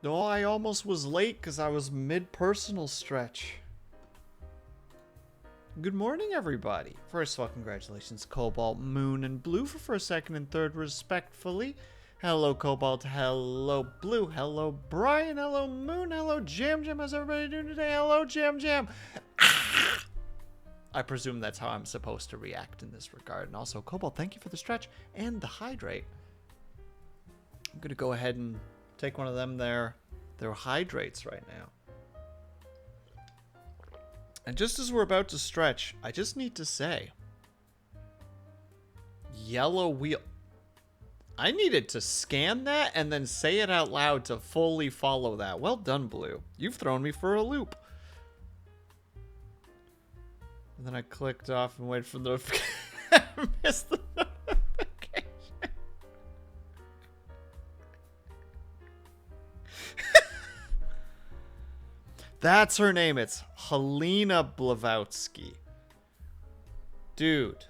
No, I almost was late because I was mid-personal stretch. Good morning, everybody. First of all, congratulations, Cobalt, Moon, and Blue for first, second, and third, respectfully. Hello, Cobalt. Hello, Blue. Hello, Brian. Hello, Moon. Hello, Jam Jam. How's everybody doing today? Hello, Jam Jam. I presume that's how I'm supposed to react in this regard. And also, Cobalt, thank you for the stretch and the hydrate. I'm going to go ahead and take one of them there. They're hydrates right now. And just as we're about to stretch, I just need to say, yellow wheel. I needed to scan that and then say it out loud to fully follow that. Well done, Blue. You've thrown me for a loop. And then I clicked off and waited for the notification. I missed the notification. That's her name. It's Helena Blavatsky. Dude.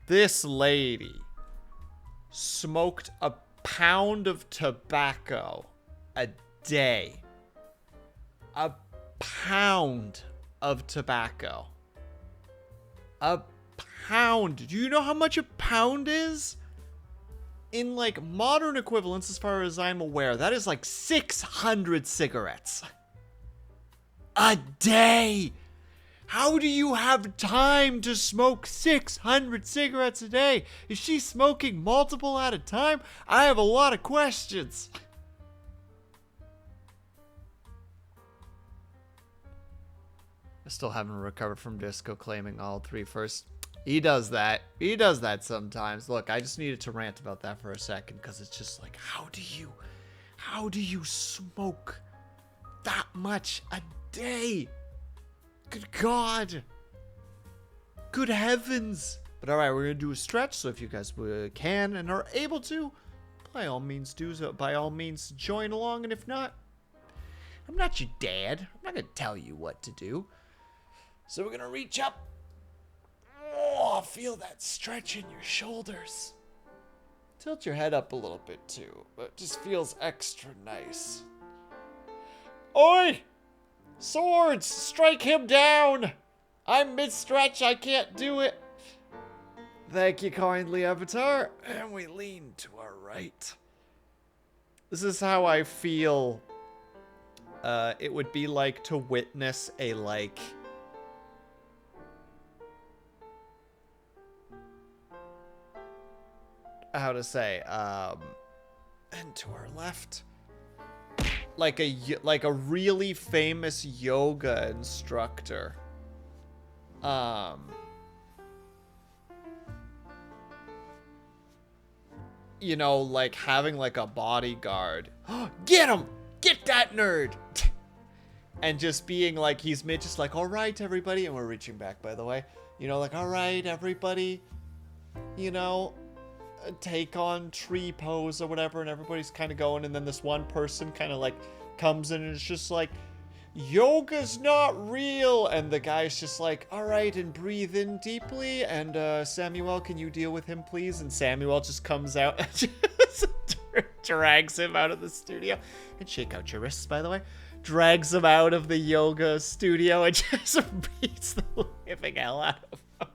This lady smoked a pound of tobacco a day. A pound of tobacco. A pound. Do you know how much a pound is? In like modern equivalents, as far as I'm aware, that is like 600 cigarettes a day. How do you have time to smoke 600 cigarettes a day? Is she smoking multiple at a time? I have a lot of questions. I still haven't recovered from Disco claiming all three first. He does that. He does that sometimes. Look, I just needed to rant about that for a second because it's just like, how do you smoke that much a day? Good God. Good heavens. But all right, we're going to do a stretch. So if you guys can and are able to, by all means do so. By all means join along. And if not, I'm not your dad. I'm not going to tell you what to do. So we're going to reach up. Oh, feel that stretch in your shoulders. Tilt your head up a little bit too, but it just feels extra nice. Oi! Swords! Strike him down! I'm mid-stretch, I can't do it. Thank you kindly, Avatar. And we lean to our right. This is how I feel it would be like to witness a, like... how to say, and to our left, like a really famous yoga instructor, you know, like having like a bodyguard. Get him! Get that nerd! And just being like, he's mid, just like, all right, everybody, and we're reaching back, by the way, you know, like, all right, everybody, you know, take on tree pose or whatever, and everybody's kind of going, and then this one person kind of like comes in and it's just like, yoga's not real, and the guy's just like, all right, and breathe in deeply, and Samuel, can you deal with him please? And Samuel just comes out and just drags him out of the studio. And shake out your wrists, by the way. Drags him out of the yoga studio and just beats the living hell out of him.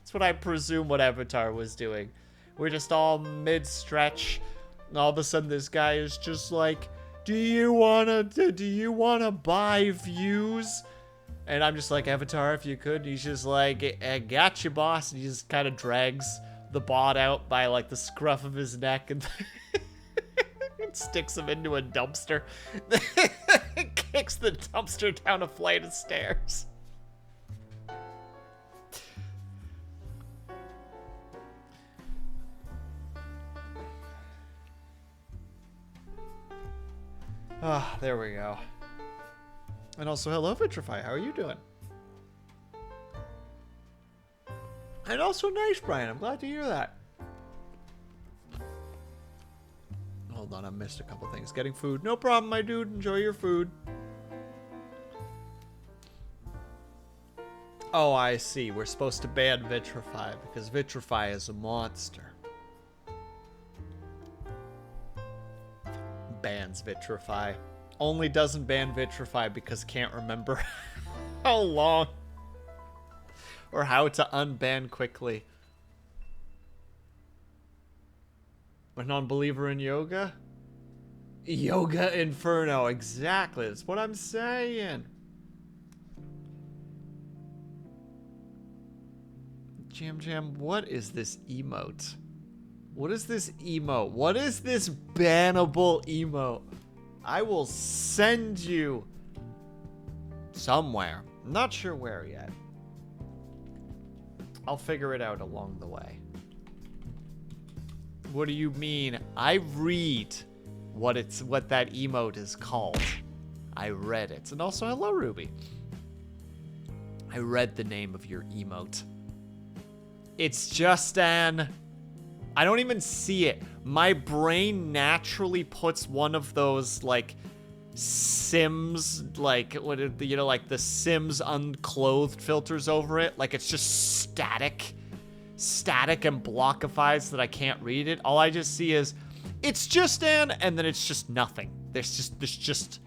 That's what I presume what Avatar was doing. We're just all mid-stretch, and all of a sudden this guy is just like, do you wanna buy views? And I'm just like, Avatar, if you could. And he's just like, I got you, boss. And he just kind of drags the bot out by like the scruff of his neck and sticks him into a dumpster. Kicks the dumpster down a flight of stairs. Ah, there we go. And also, hello, Vitrify. How are you doing? And also, nice, Brian. I'm glad to hear that. Hold on, I missed a couple things. Getting food. No problem, my dude. Enjoy your food. Oh, I see. We're supposed to ban Vitrify because Vitrify is a monster. bans Vitrify. Only doesn't ban Vitrify because can't remember how long or how to unban quickly. A non-believer in yoga? Yoga Inferno, exactly. That's what I'm saying. Jam, what is this emote? What is this emote? What is this bannable emote? I will send you somewhere. I'm not sure where yet. I'll figure it out along the way. What do you mean? I read what that emote is called. I read it. And also, hello, Ruby. I read the name of your emote. It's just an... I don't even see it. My brain naturally puts one of those, like, Sims, like, like the Sims unclothed filters over it. Like, it's just static and blockifies that I can't read it. All I just see is, it's just an, and then it's just nothing. There's just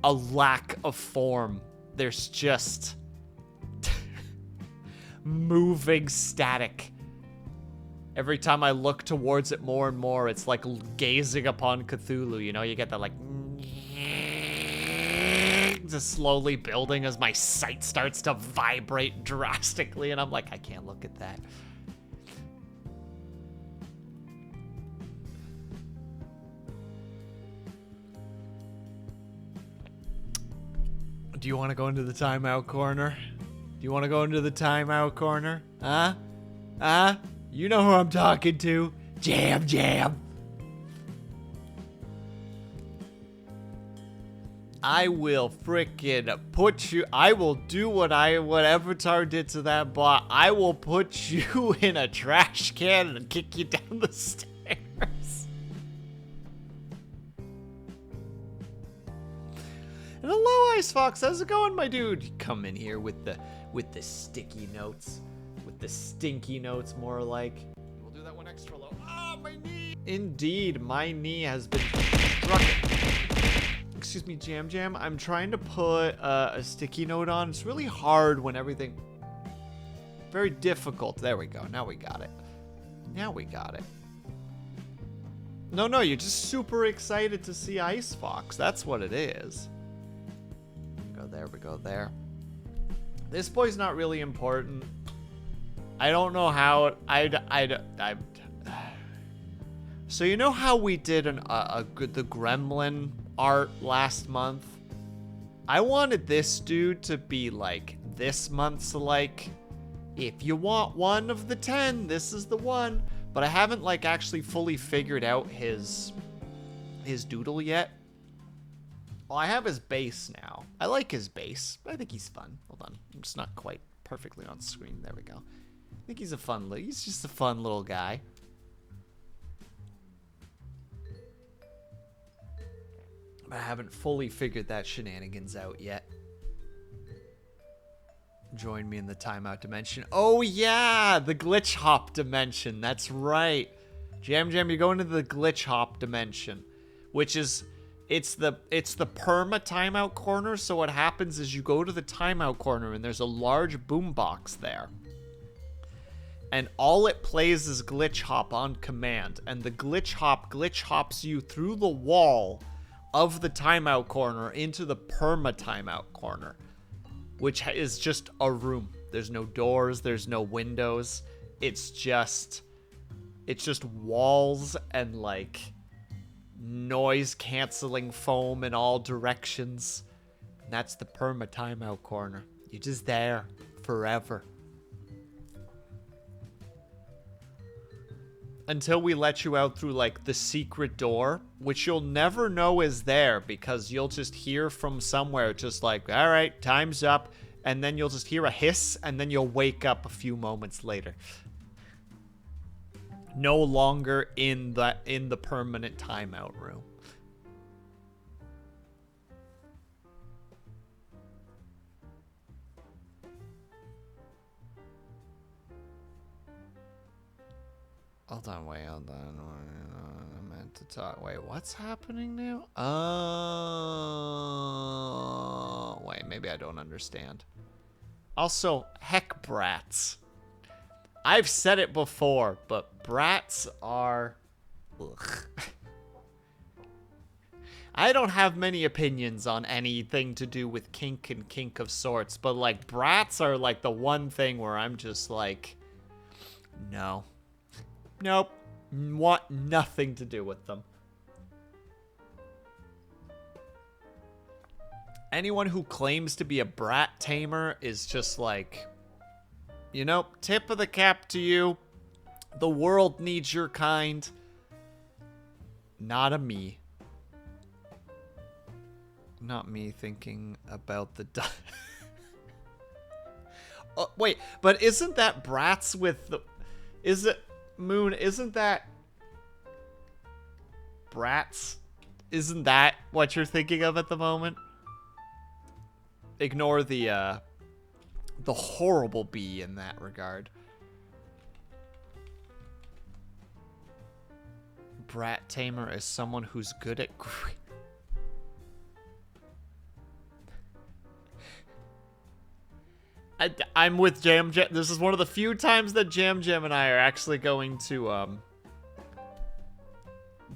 a lack of form. There's just moving static. Every time I look towards it more and more, it's like gazing upon Cthulhu, you know? You get that, like, just slowly building as my sight starts to vibrate drastically, and I'm like, I can't look at that. Do you want to go into the timeout corner? Do you want to go into the timeout corner? Huh? Huh? You know who I'm talking to. Jam. I will frickin' put you... I will do what Avatar did to that bot. I will put you in a trash can and kick you down the stairs. And hello, Ice Fox. How's it going, my dude? You come in here with the sticky notes. With the stinky notes, more like. We'll do that one extra low. Ah, my knee! Indeed, my knee has been struck. Excuse me, Jam. I'm trying to put a sticky note on. It's really hard when everything... Very difficult. There we go. Now we got it. No, you're just super excited to see Ice Fox. That's what it is. We go there. This boy's not really important. I don't know how So you know how we did the Gremlin art last month? I wanted this dude to be like this month's, like, if you want one of the 10, this is the one. But I haven't like actually fully figured out his doodle yet. Well, I have his base now. I like his base. I think he's fun. Hold on. I'm just not quite perfectly on screen. There we go. I think he's he's just a fun little guy. But I haven't fully figured that shenanigans out yet. Join me in the timeout dimension. Oh yeah, the glitch hop dimension. That's right. Jam, you're going to the glitch hop dimension, which is... It's the perma timeout corner. So what happens is you go to the timeout corner and there's a large boombox there. And all it plays is glitch hop on command. And the glitch hops you through the wall of the timeout corner into the perma timeout corner, which is just a room. There's no doors, there's no windows. It's just walls and like noise canceling foam in all directions. And that's the perma timeout corner. You're just there forever. Until we let you out through like the secret door, which you'll never know is there because you'll just hear from somewhere just like, all right, time's up. And then you'll just hear a hiss and then you'll wake up a few moments later. No longer in the permanent timeout room. Hold on. I meant to Wait, what's happening now? Oh, wait, maybe I don't understand. Also, heck brats. I've said it before, but brats are... Ugh. I don't have many opinions on anything to do with kink and kink of sorts, but, like, brats are, like, the one thing where I'm just like, no. Nope. Want nothing to do with them. Anyone who claims to be a brat tamer is just like, you know, tip of the cap to you. The world needs your kind. Not a me. Not me thinking about the... Oh, wait, but isn't that brats with the... Is it... Moon, isn't that... Brats? Isn't that what you're thinking of at the moment? Ignore the horrible B in that regard. Brat tamer is someone who's good at... I'm with Jam Jam. This is one of the few times that Jam Jam and I are actually going to,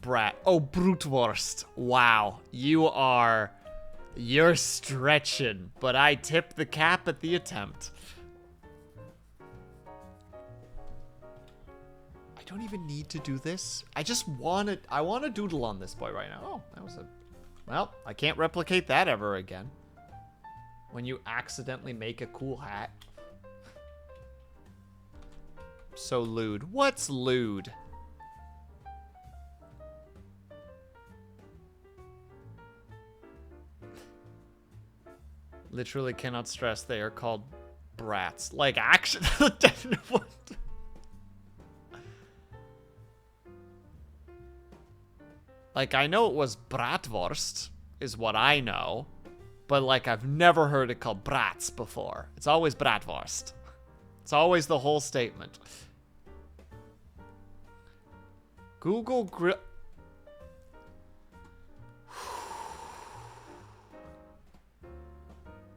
brat. Oh, Brutwurst. Wow. You're stretching, but I tip the cap at the attempt. I don't even need to do this. I want to doodle on this boy right now. Oh, that was well, I can't replicate that ever again. When you accidentally make a cool hat. So lewd. What's lewd? Literally cannot stress they are called brats. Like, actually. Like, I know it was bratwurst, is what I know. But, like, I've never heard it called brats before. It's always bratwurst. It's always the whole statement. Google Grill...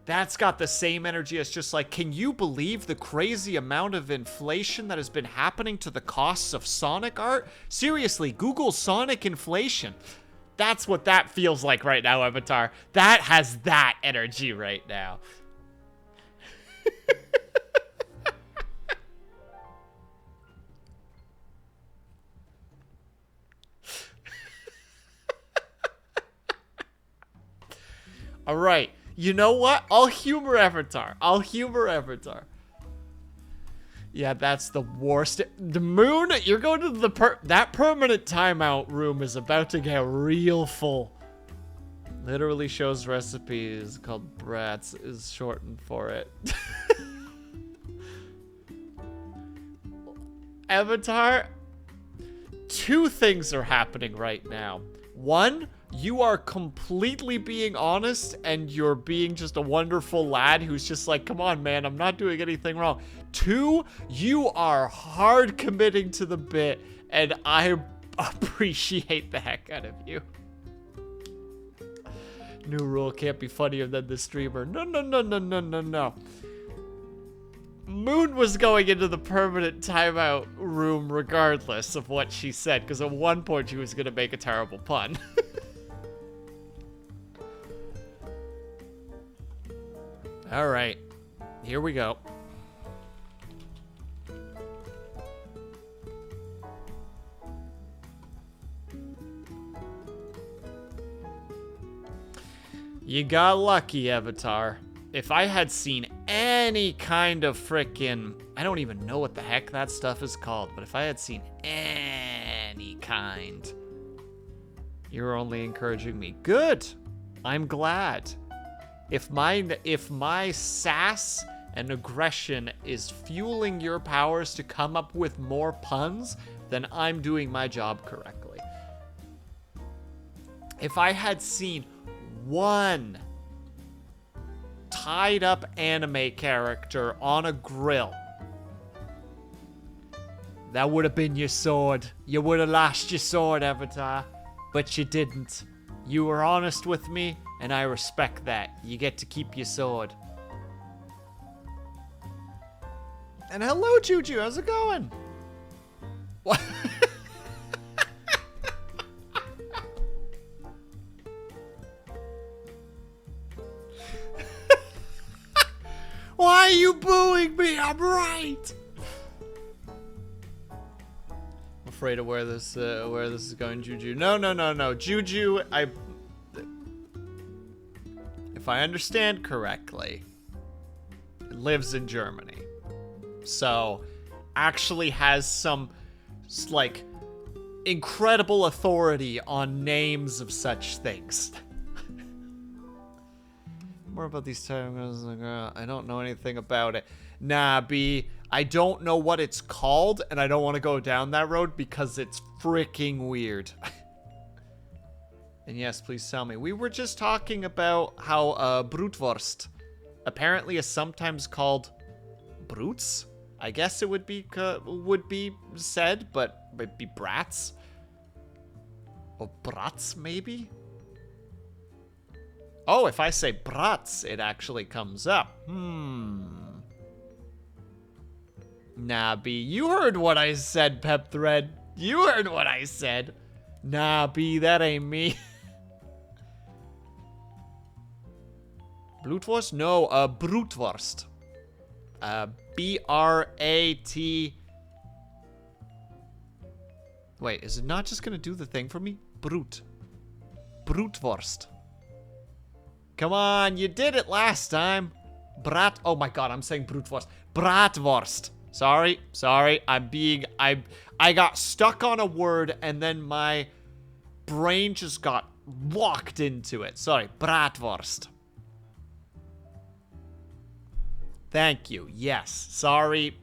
That's got the same energy as just like, can you believe the crazy amount of inflation that has been happening to the costs of Sonic art? Seriously, Google Sonic inflation. That's what that feels like right now, Avatar. That has that energy right now. All right. You know what? I'll humor Avatar. Yeah, that's the worst. The Moon, you're going to that permanent timeout room is about to get real full. Literally shows recipes called brats is shortened for it. Avatar, two things are happening right now. One, you are completely being honest and you're being just a wonderful lad who's just like, come on, man, I'm not doing anything wrong. Two, you are hard committing to the bit and I appreciate the heck out of you. New rule, can't be funnier than the streamer. No. Moon was going into the permanent timeout room regardless of what she said, because at one point she was going to make a terrible pun. All right, here we go. You got lucky, Avatar. If I had seen any kind of frickin'... I don't even know what the heck that stuff is called, but if I had seen any kind... You're only encouraging me. Good! I'm glad. If my sass and aggression is fueling your powers to come up with more puns, then I'm doing my job correctly. If I had seen one tied up anime character on a grill, that would have been your sword. You would have lost your sword, Avatar. But you didn't. You were honest with me, and I respect that. You get to keep your sword. And hello, Juju. How's it going? What? Why are you booing me? I'm right. I'm afraid of where this is going, Juju. No. Juju, if I understand correctly, it lives in Germany. So, actually has some, like, incredible authority on names of such things. More about these times. I don't know anything about it. Nah, B, I don't know what it's called, and I don't want to go down that road because it's freaking weird. And yes, please tell me. We were just talking about how Brutwurst apparently is sometimes called brutes. I guess it would be said, but it'd be brats. Or brats, maybe? Oh, if I say brats, it actually comes up. Nah, B, you heard what I said, Pep Thread. You heard what I said. Nah, B, that ain't me. Blutwurst? No, Brutwurst. B-R-A-T... Wait, is it not just gonna do the thing for me? Brutwurst. Come on, you did it last time. Oh my god, I'm saying Brutwurst. Bratwurst. Sorry. I got stuck on a word and then my brain just got locked into it. Sorry, Bratwurst. Thank you. Yes. Sorry.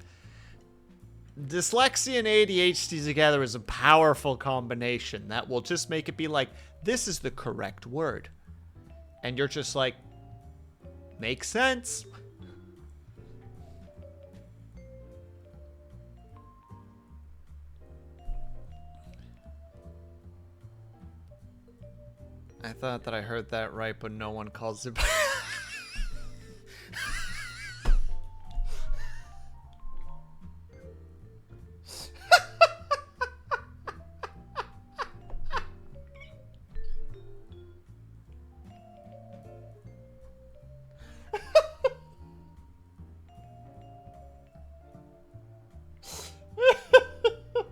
Dyslexia and ADHD together is a powerful combination that will just make it be like, this is the correct word. And you're just like, makes sense. I thought that I heard that right, but no one calls it.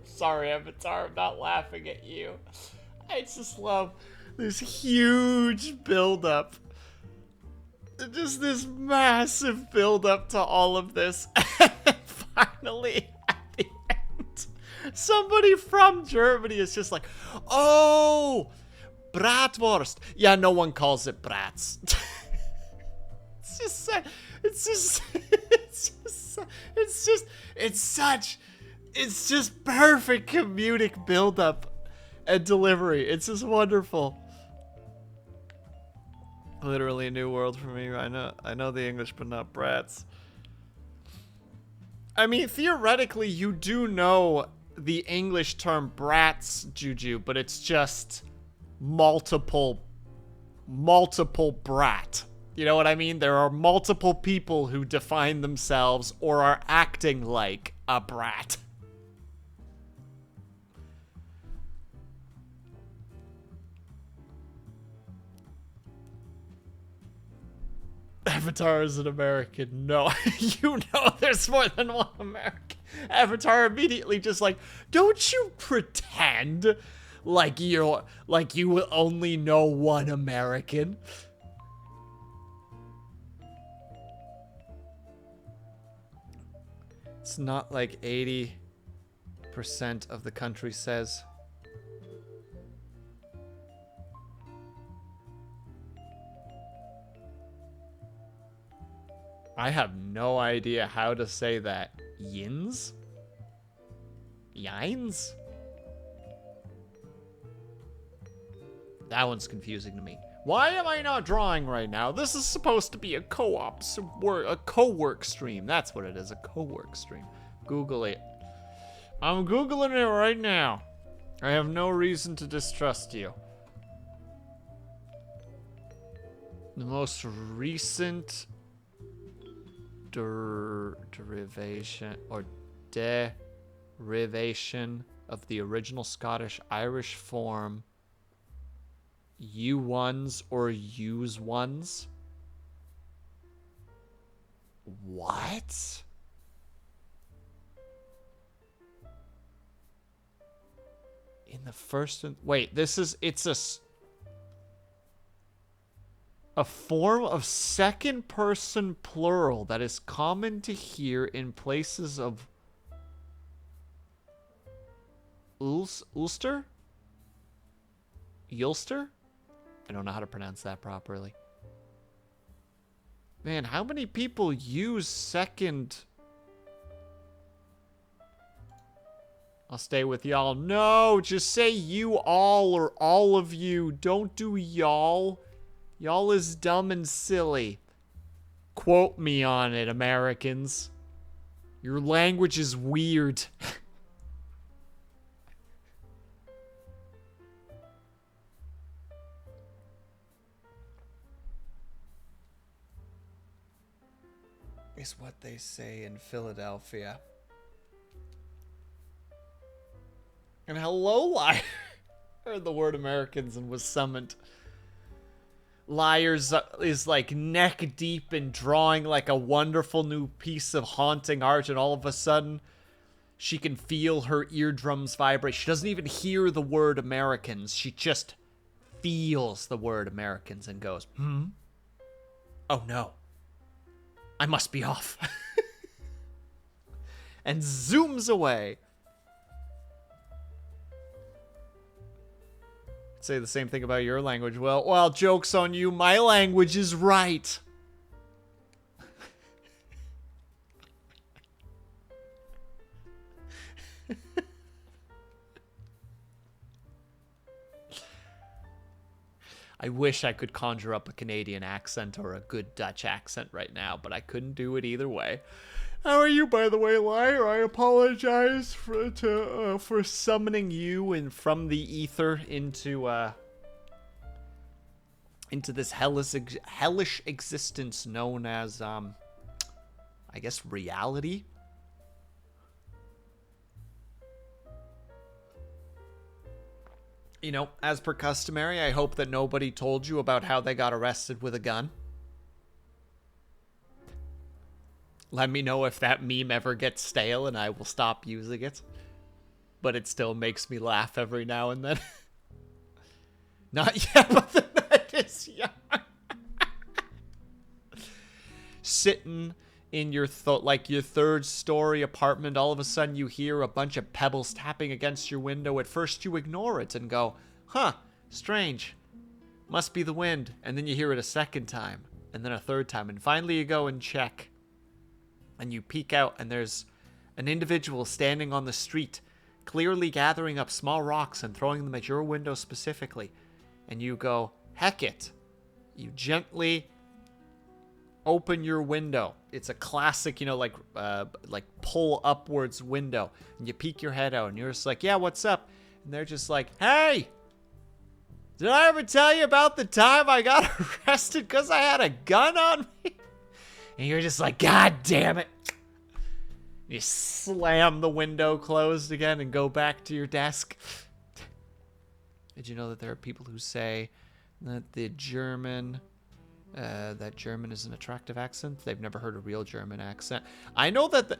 Sorry, Avatar, I'm not laughing at you. I just love this huge build-up. Just this massive build-up to all of this. And finally, at the end, somebody from Germany is just like, oh, Bratwurst. Yeah, no one calls it brats. It's just perfect comedic build-up and delivery. It's just wonderful. Literally a new world for me. I know the English, but not brats. I mean, theoretically, you do know the English term brats, Juju, but it's just multiple brat. You know what I mean? There are multiple people who define themselves or are acting like a brat. Avatar is an American. No, you know there's more than one American. Avatar immediately just like, don't you pretend like you only know one American. It's not like 80% of the country says. I have no idea how to say that. Yins? Yines? That one's confusing to me. Why am I not drawing right now? This is supposed to be a co-op, a co-work stream. That's what it is, a co-work stream. Google it. I'm Googling it right now. I have no reason to distrust you. The most recent derivation or derivation of the original Scottish Irish form you ones or use ones. What? In the first wait, it's a form of second person plural that is common to hear in places of Ulster? Ulster? I don't know how to pronounce that properly. Man, how many people use second? I'll stay with y'all. No, just say you all or all of you. Don't do y'all. Y'all is dumb and silly. Quote me on it, Americans. Your language is weird. Is what they say in Philadelphia. And hello, liar. Heard the word Americans and was summoned. Liars is like neck deep in drawing like a wonderful new piece of haunting art, and all of a sudden she can feel her eardrums vibrate. She doesn't even hear the word Americans. She just feels the word Americans and goes, oh no, I must be off. And zooms away. Say the same thing about your language. Well, joke's on you. My language is right. I wish I could conjure up a Canadian accent or a good Dutch accent right now, but I couldn't do it either way. How are you, by the way, liar? I apologize for summoning you and from the ether into this hellish existence known as I guess reality. You know, as per customary, I hope that nobody told you about how they got arrested with a gun. Let me know if that meme ever gets stale and I will stop using it. But it still makes me laugh every now and then. Not yet, but that is young. Sitting in your your third story apartment, all of a sudden you hear a bunch of pebbles tapping against your window. At first you ignore it and go, huh, strange. Must be the wind. And then you hear it a second time, and then a third time, and finally you go and check. And you peek out, and there's an individual standing on the street, clearly gathering up small rocks and throwing them at your window specifically. And you go, heck it. You gently open your window. It's a classic, you know, like pull upwards window. And you peek your head out, and you're just like, yeah, what's up? And they're just like, hey, did I ever tell you about the time I got arrested because I had a gun on me? And you're just like, God damn it. You slam the window closed again and go back to your desk. Did you know that there are people who say that that German is an attractive accent? They've never heard a real German accent. I know that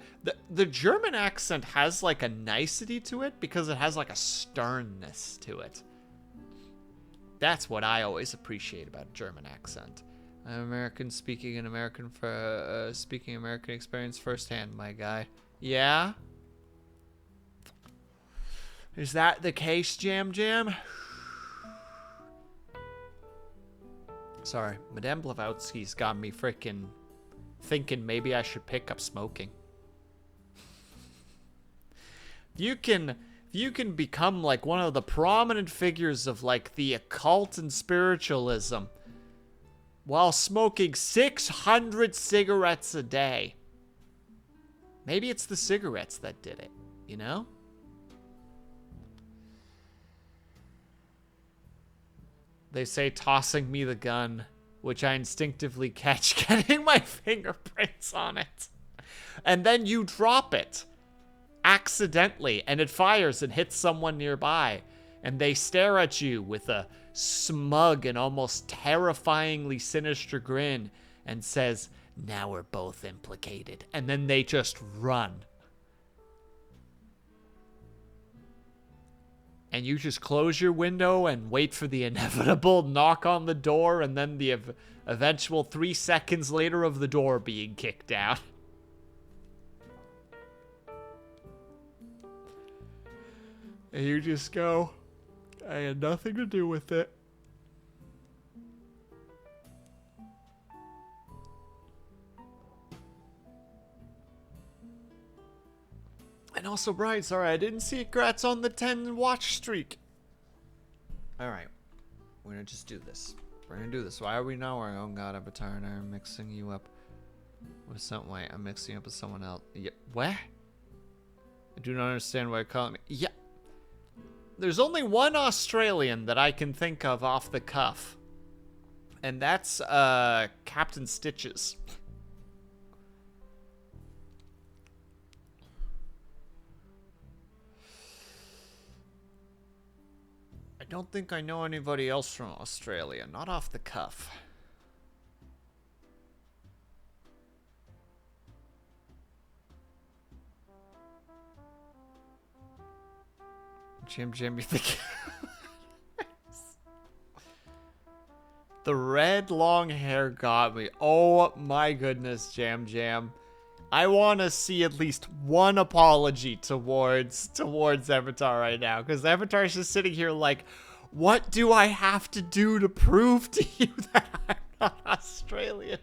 the German accent has like a nicety to it because it has like a sternness to it. That's what I always appreciate about a German accent. I'm American speaking American experience firsthand, my guy. Yeah? Is that the case, Jam Jam? Sorry, Madame Blavatsky's got me freaking thinking maybe I should pick up smoking. You can become like one of the prominent figures of like the occult and spiritualism while smoking 600 cigarettes a day. Maybe it's the cigarettes that did it, you know? They say tossing me the gun which I instinctively catch, getting my fingerprints on it. And then you drop it accidentally, and it fires and hits someone nearby. And they stare at you with a smug and almost terrifyingly sinister grin and says, "Now we're both implicated." And then they just run. And you just close your window and wait for the inevitable knock on the door, and then the eventual 3 seconds later of the door being kicked out. And you just go, "I had nothing to do with it." And also, Brian, sorry, I didn't see congrats on the 10 watch streak. Alright. We're gonna just do this. We're gonna do this. Why are we not wearing? Oh god, Avatar and I are mixing you up with some. Wait, I'm mixing you up with someone else. Yeah. What? I do not understand why you're calling me. Yeah. There's only one Australian that I can think of off the cuff. And that's Captain Stitches. I don't think I know anybody else from Australia. Not off the cuff. Jim, you think... The red long hair got me. Oh my goodness, Jam. I want to see at least one apology towards Avatar right now, because Avatar is just sitting here like, what do I have to do to prove to you that I'm not Australian?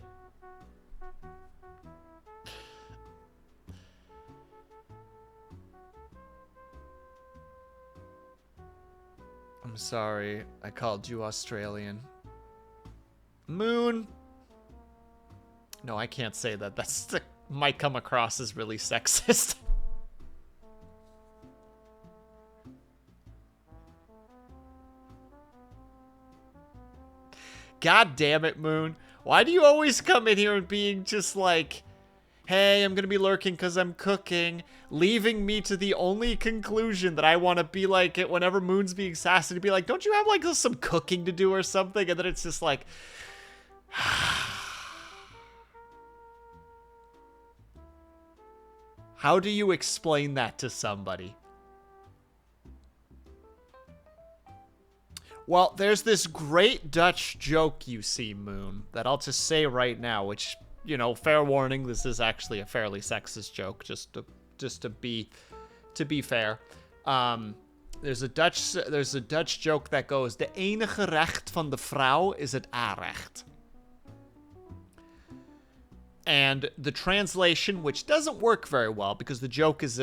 I'm sorry, I called you Australian. Moon. No, I can't say that. That might come across as really sexist. God damn it, Moon. Why do you always come in here and being just like, hey, I'm gonna be lurking because I'm cooking, leaving me to the only conclusion that I want to be like it whenever Moon's being sassy, to be like, don't you have like some cooking to do or something? And then it's just like, how do you explain that to somebody? Well, there's this great Dutch joke, you see, Moon, that I'll just say right now, which, you know, fair warning, this is actually a fairly sexist joke, just to be fair. There's a Dutch joke that goes, "De enige recht van de vrouw is het aanrecht." And the translation, which doesn't work very well because the joke is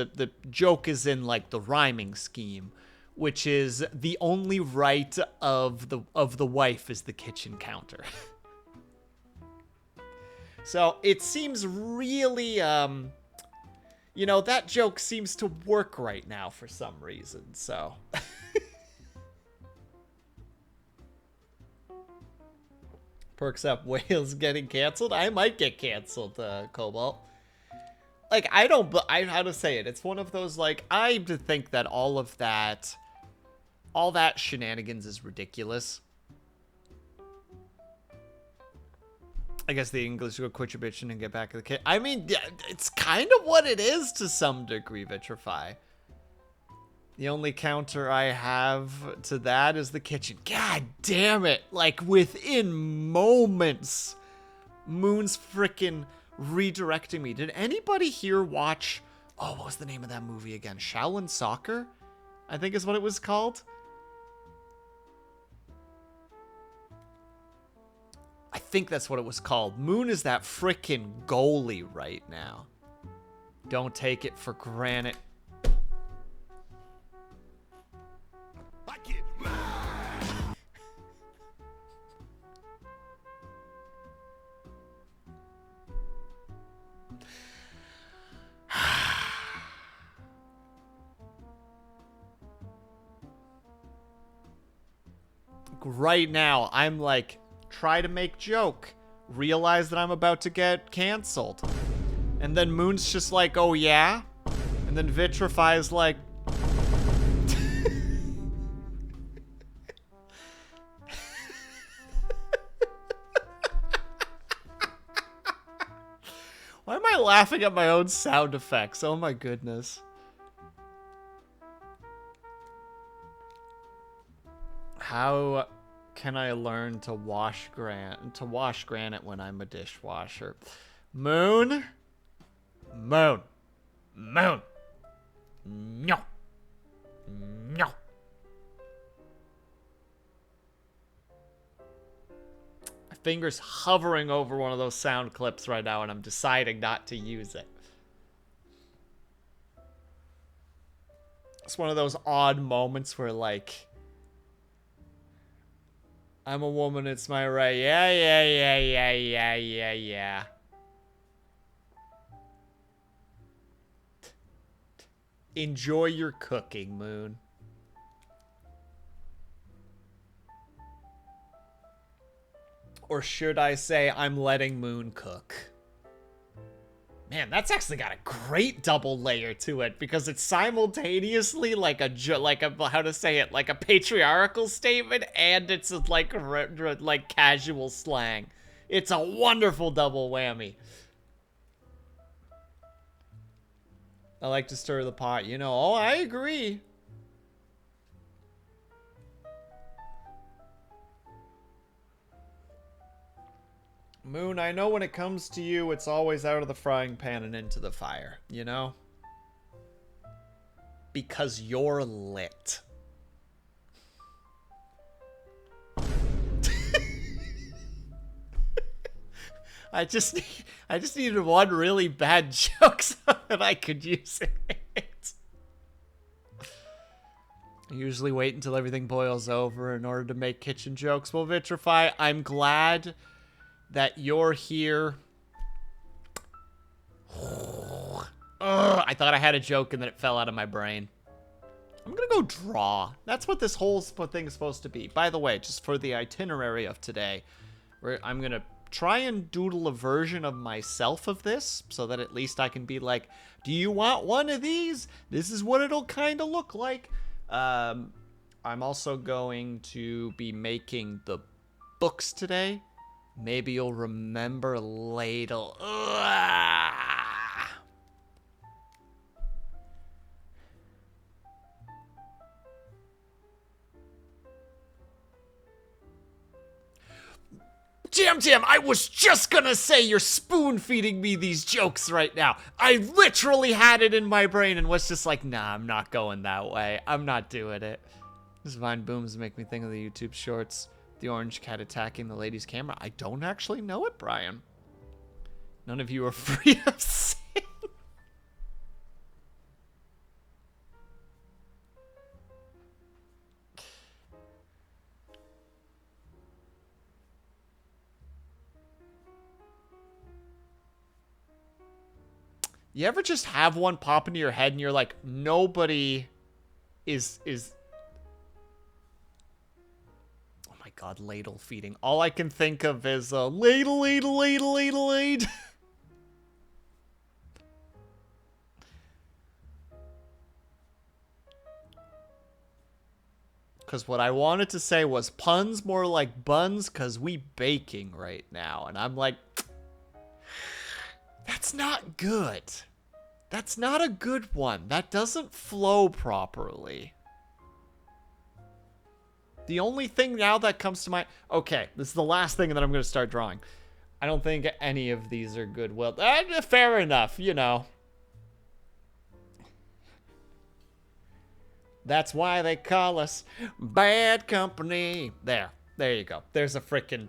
in like the rhyming scheme, which is the only right of the wife is the kitchen counter. So it seems really, you know, that joke seems to work right now for some reason. So. Perks up, Wales getting canceled. I might get canceled, Cobalt. Like, how to say it? It's one of those, like, I think that all that shenanigans is ridiculous. I guess the English will quit your bitching and get back to the kid. I mean, yeah, it's kind of what it is to some degree, Vitrify. The only counter I have to that is the kitchen. God damn it. Like, within moments, Moon's freaking redirecting me. Did anybody here watch... Oh, what was the name of that movie again? Shaolin Soccer? I think is what it was called. I think that's what it was called. Moon is that freaking goalie right now. Don't take it for granted. Right now, I'm like try to make joke, realize that I'm about to get canceled. And then Moon's just like, oh yeah? And then Vitrify is like... Why am I laughing at my own sound effects? Oh my goodness. How can I learn to wash granite when I'm a dishwasher? Moon? Moon. Moon. No. No. My finger's hovering over one of those sound clips right now, and I'm deciding not to use it. It's one of those odd moments where, like, I'm a woman, it's my right. Yeah. Enjoy your cooking, Moon. Or should I say, I'm letting Moon cook. Man, that's actually got a great double layer to it, because it's simultaneously like a how to say it, like a patriarchal statement, and it's like casual slang. It's a wonderful double whammy. I like to stir the pot, you know. Oh, I agree. Moon, I know when it comes to you, it's always out of the frying pan and into the fire, you know? Because you're lit. I just needed one really bad joke so that I could use it. I usually wait until everything boils over in order to make kitchen jokes. Well, Vitrify, I'm glad that you're here. I thought I had a joke and then it fell out of my brain. I'm gonna go draw. That's what this whole thing is supposed to be. By the way, just for the itinerary of today, I'm gonna try and doodle a version of myself of this so that at least I can be like, do you want one of these? This is what it'll kind of look like. I'm also going to be making the books today. Maybe you'll remember later. Jam, I was just gonna say you're spoon-feeding me these jokes right now. I literally had it in my brain and was just like, nah, I'm not going that way. I'm not doing it. This Vine booms make me think of the YouTube shorts. The orange cat attacking the lady's camera. I don't actually know it, Brian. None of you are free of sin. You ever just have one pop into your head and you're like, nobody is... Oh my god, ladle feeding. All I can think of is ladle. Because what I wanted to say was puns more like buns, because we baking right now. And I'm like, that's not good. That's not a good one. That doesn't flow properly. The only thing now that comes to mind... Okay, this is the last thing that I'm going to start drawing. I don't think any of these are good. Well, fair enough, you know. That's why they call us bad company. There you go. There's a freaking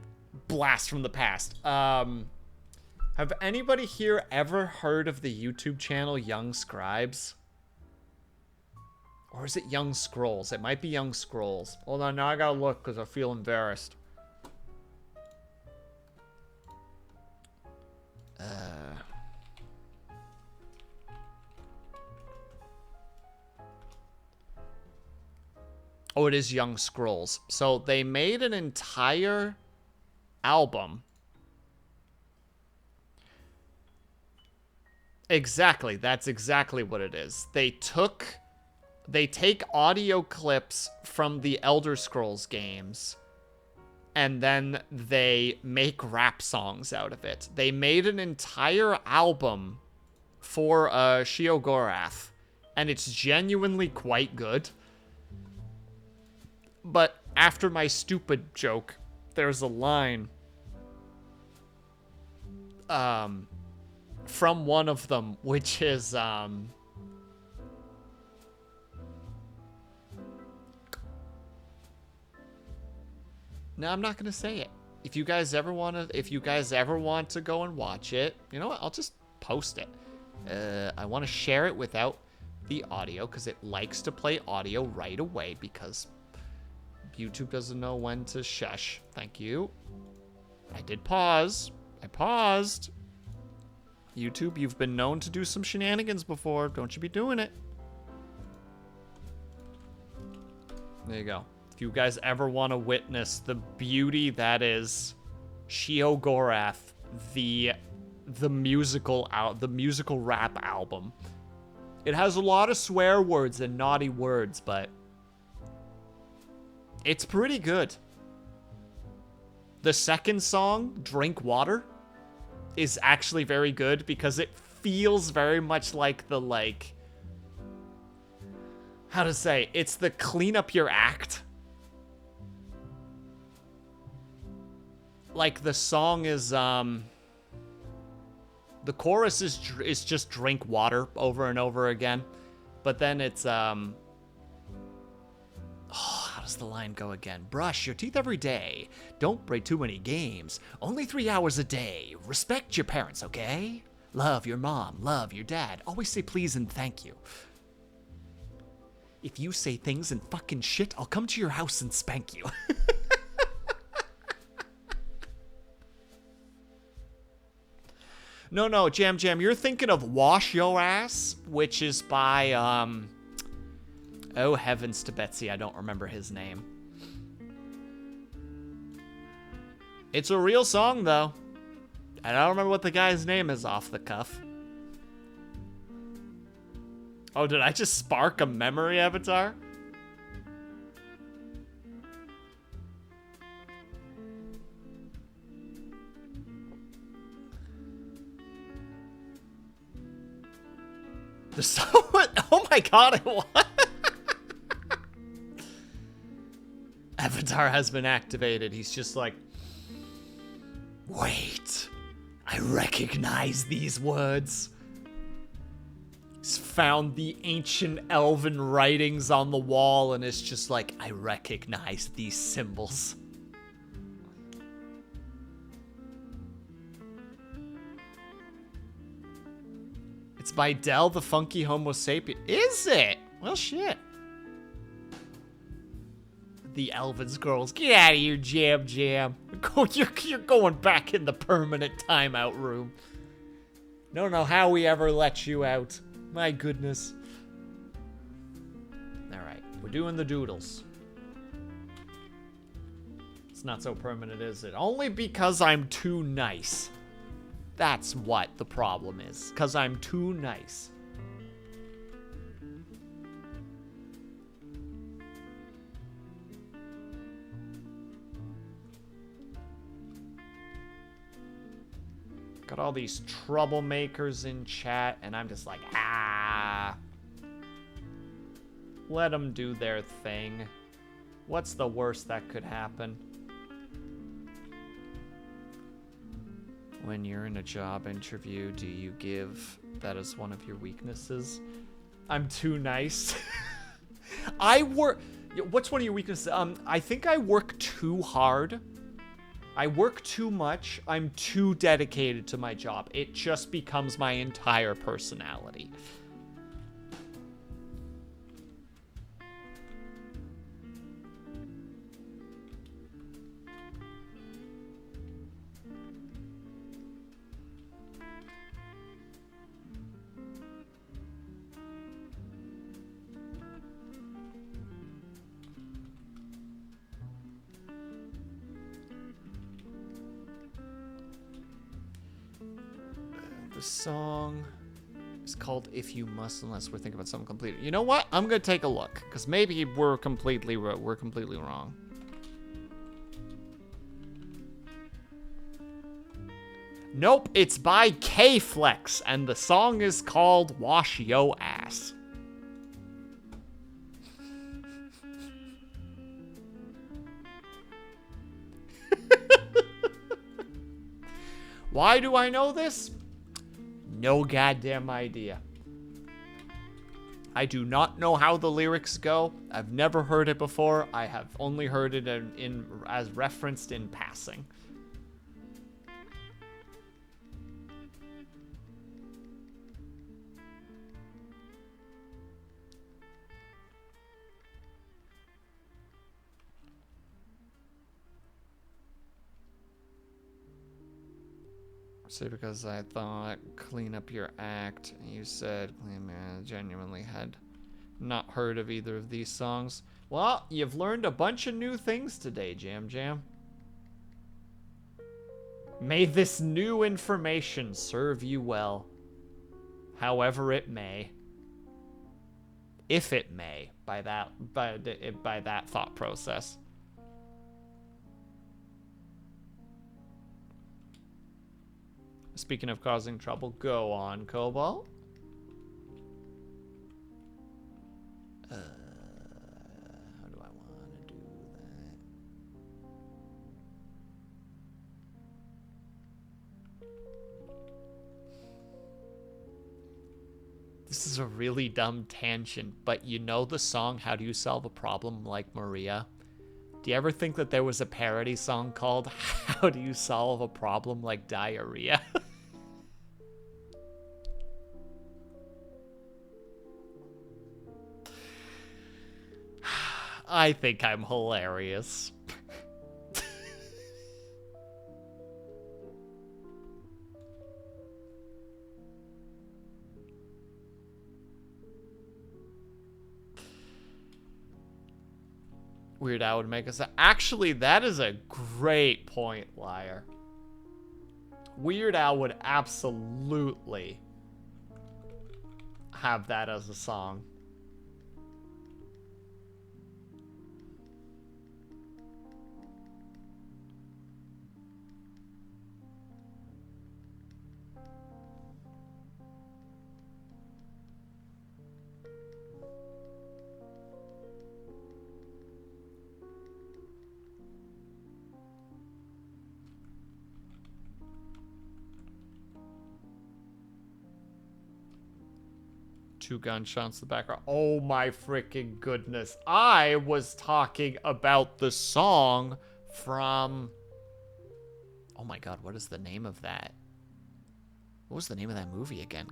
blast from the past. Have anybody here ever heard of the YouTube channel Young Scribes? Or is it Young Scrolls? It might be Young Scrolls. Hold on, now I gotta look because I feel embarrassed. Oh, it is Young Scrolls. So they made an entire album. Exactly. That's exactly what it is. They take audio clips from the Elder Scrolls games and then they make rap songs out of it. They made an entire album for Sheogorath, and it's genuinely quite good. But after my stupid joke, there's a line from one of them, which is no, I'm not gonna say it. If you guys ever want to go and watch it, you know what? I'll just post it. I want to share it without the audio because it likes to play audio right away because YouTube doesn't know when to shush. Thank you. I did pause. I paused. YouTube, you've been known to do some shenanigans before. Don't you be doing it. There you go. If you guys ever want to witness the beauty that is Sheogorath, the musical rap album. It has a lot of swear words and naughty words, but it's pretty good. The second song, Drink Water, is actually very good because it feels very much like the, like, how to say, it's the clean up your act. Like, the song is, the chorus is just drink water over and over again. But then it's, how does the line go again? Brush your teeth every day. Don't play too many games. Only 3 hours a day. Respect your parents, okay? Love your mom. Love your dad. Always say please and thank you. If you say things and fucking shit, I'll come to your house and spank you. No, Jam, you're thinking of Wash Your Ass, which is by, oh heavens to Betsy, I don't remember his name. It's a real song, though. I don't remember what the guy's name is off the cuff. Oh, did I just spark a memory, Avatar? Oh my god, what? Avatar has been activated. He's just like, wait, I recognize these words. He's found the ancient elven writings on the wall and it's just like, I recognize these symbols. It's by Del the Funky Homo Sapien. Is it? Well, shit. The Elven Scrolls. Get out of here, Jam. You're going back in the permanent timeout room. Don't know how we ever let you out. My goodness. Alright, we're doing the doodles. It's not so permanent, is it? Only because I'm too nice. That's what the problem is. Because I'm too nice. Got all these troublemakers in chat, and I'm just like, let them do their thing. What's the worst that could happen? When you're in a job interview, do you give that as one of your weaknesses? I'm too nice. What's one of your weaknesses? I think I work too hard. I work too much. I'm too dedicated to my job. It just becomes my entire personality. The song is called If You Must, unless we're thinking about something completely. You know what? I'm gonna take a look, because maybe we're completely wrong. Nope, it's by K-Flex, and the song is called Wash Yo Ass. Why do I know this? No goddamn idea. I do not know how the lyrics go. I've never heard it before. I have only heard it as referenced in passing. See, because I thought clean up your act. You said I genuinely had not heard of either of these songs. Well, you've learned a bunch of new things today, Jam Jam. May this new information serve you well, however it may. If it may, by that thought process. Speaking of causing trouble, go on, Cobalt. How do I want to do that? This is a really dumb tangent, but you know the song How Do You Solve a Problem Like Maria? Do you ever think that there was a parody song called How Do You Solve a Problem Like Diarrhea? I think I'm hilarious. Weird Al would make us... Actually, that is a great point, Liar. Weird Al would absolutely have that as a song. Two gunshots in the background. Oh my freaking goodness. I was talking about the song from... Oh my god, what is the name of that? What was the name of that movie again?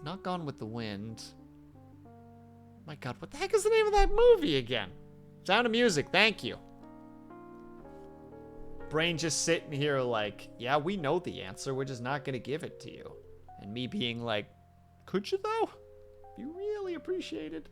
Not Gone with the Wind. My god, what the heck is the name of that movie again? Sound of Music, thank you. Brain just sitting here like, yeah, we know the answer, we're just not gonna give it to you. And me being like, could you though? You really appreciate it.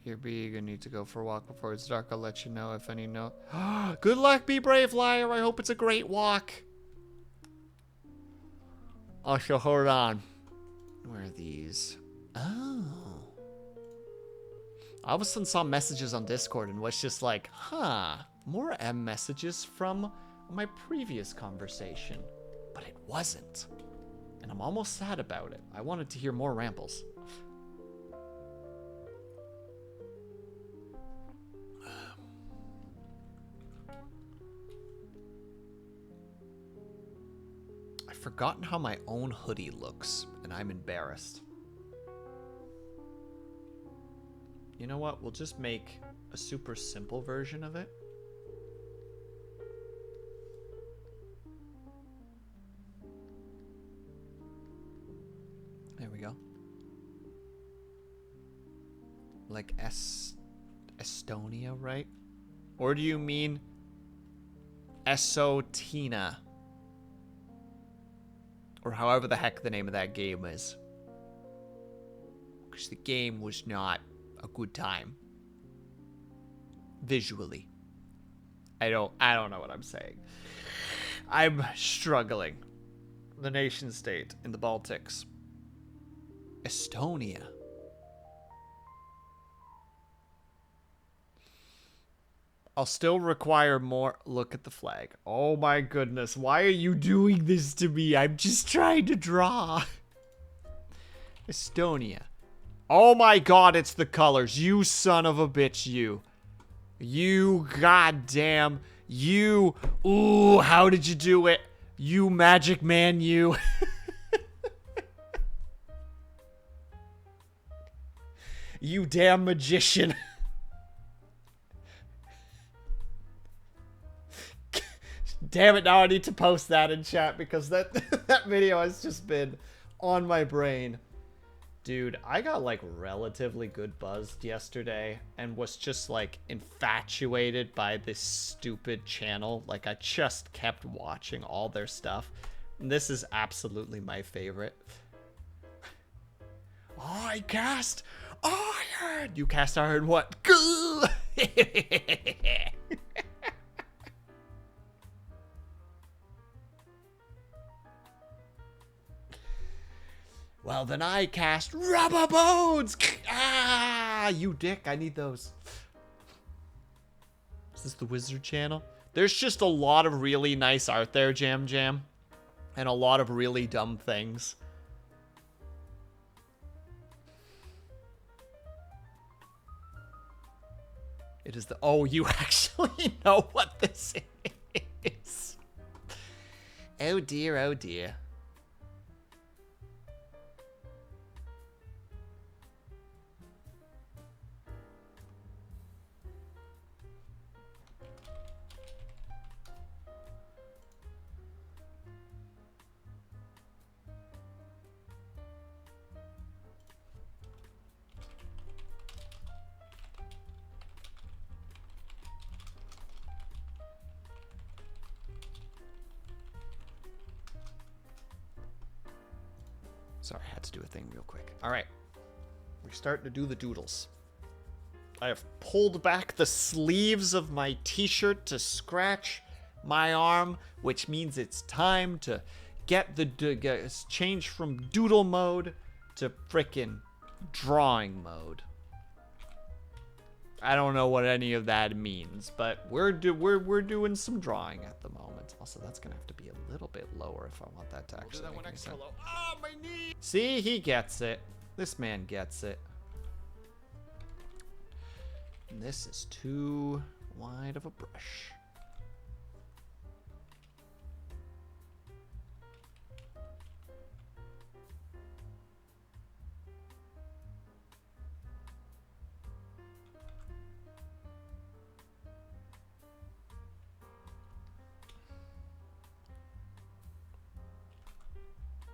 Here, be eager. Need to go for a walk before it's dark. I'll let you know if any know. Good luck, be brave, Liar. I hope it's a great walk. Also, hold on. Where are these? Oh. I all of a sudden saw messages on Discord and was just like, huh, more M messages from my previous conversation. But it wasn't. And I'm almost sad about it. I wanted to hear more rambles. I've forgotten how my own hoodie looks, and I'm embarrassed. You know what? We'll just make a super simple version of it. There we go. Like Estonia, right? Or do you mean Esotina. Or however the heck the name of that game is. Because the game was not a good time. Visually. I don't know what I'm saying. I'm struggling. The nation state in the Baltics. Estonia. I'll still require more. Look at the flag. Oh my goodness. Why are you doing this to me? I'm just trying to draw. Estonia. Oh my god, it's the colors. You son of a bitch, you. You goddamn. You. Ooh, how did you do it? You magic man, you. You damn magician. Damn it, now I need to post that in chat because that video has just been on my brain. Dude, I got like relatively good buzzed yesterday and was just like infatuated by this stupid channel. Like I just kept watching all their stuff. And this is absolutely my favorite. I cast iron. You cast iron what? Well, then I cast rubber bones. Ah, you dick. I need those. Is this the Wizard channel? There's just a lot of really nice art there, Jam Jam. And a lot of really dumb things. It is the... Oh, you actually know what this is. Oh dear, oh dear. Sorry, I had to do a thing real quick. All right. We're starting to do the doodles. I have pulled back the sleeves of my t-shirt to scratch my arm, which means it's time to get the change from doodle mode to frickin' drawing mode. I don't know what any of that means, but we're doing some drawing at the moment. Also, that's gonna have to be a little bit lower if I want that to actually make any sense. Oh, my knee! See, he gets it. This man gets it. And this is too wide of a brush.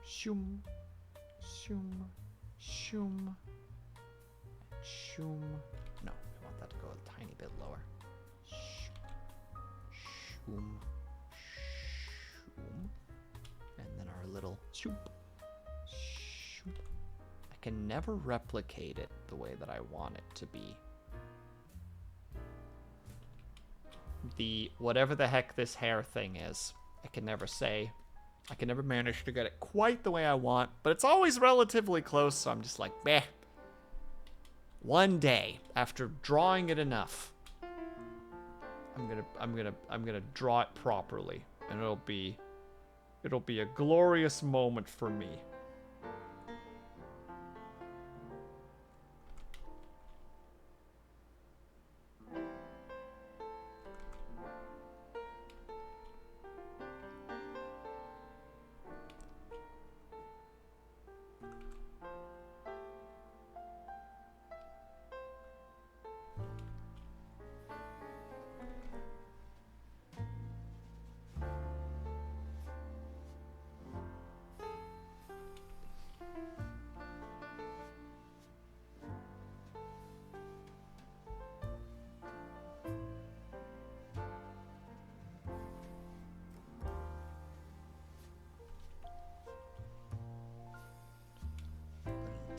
Shoom, shoom, shoom, shoom. No, we want that to go a tiny bit lower. Shoom, shoom. And then our little shoop, shoop. I can never replicate it the way that I want it to be. The whatever the heck this hair thing is, I can never say. I can never manage to get it quite the way I want, but it's always relatively close, so I'm just like, meh. One day, after drawing it enough, I'm gonna draw it properly, and it'll be a glorious moment for me.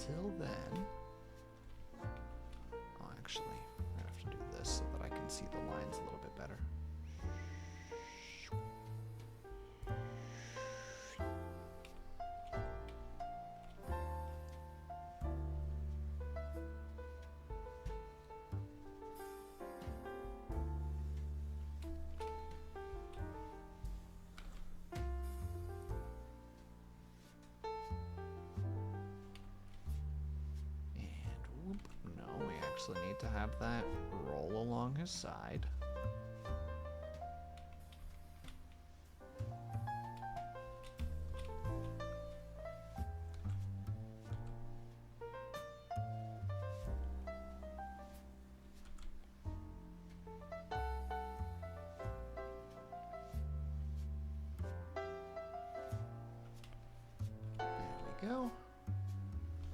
until then... Oh, actually, I have to do this so that I can see the lines a little bit better. Actually need to have that roll along his side. There we go.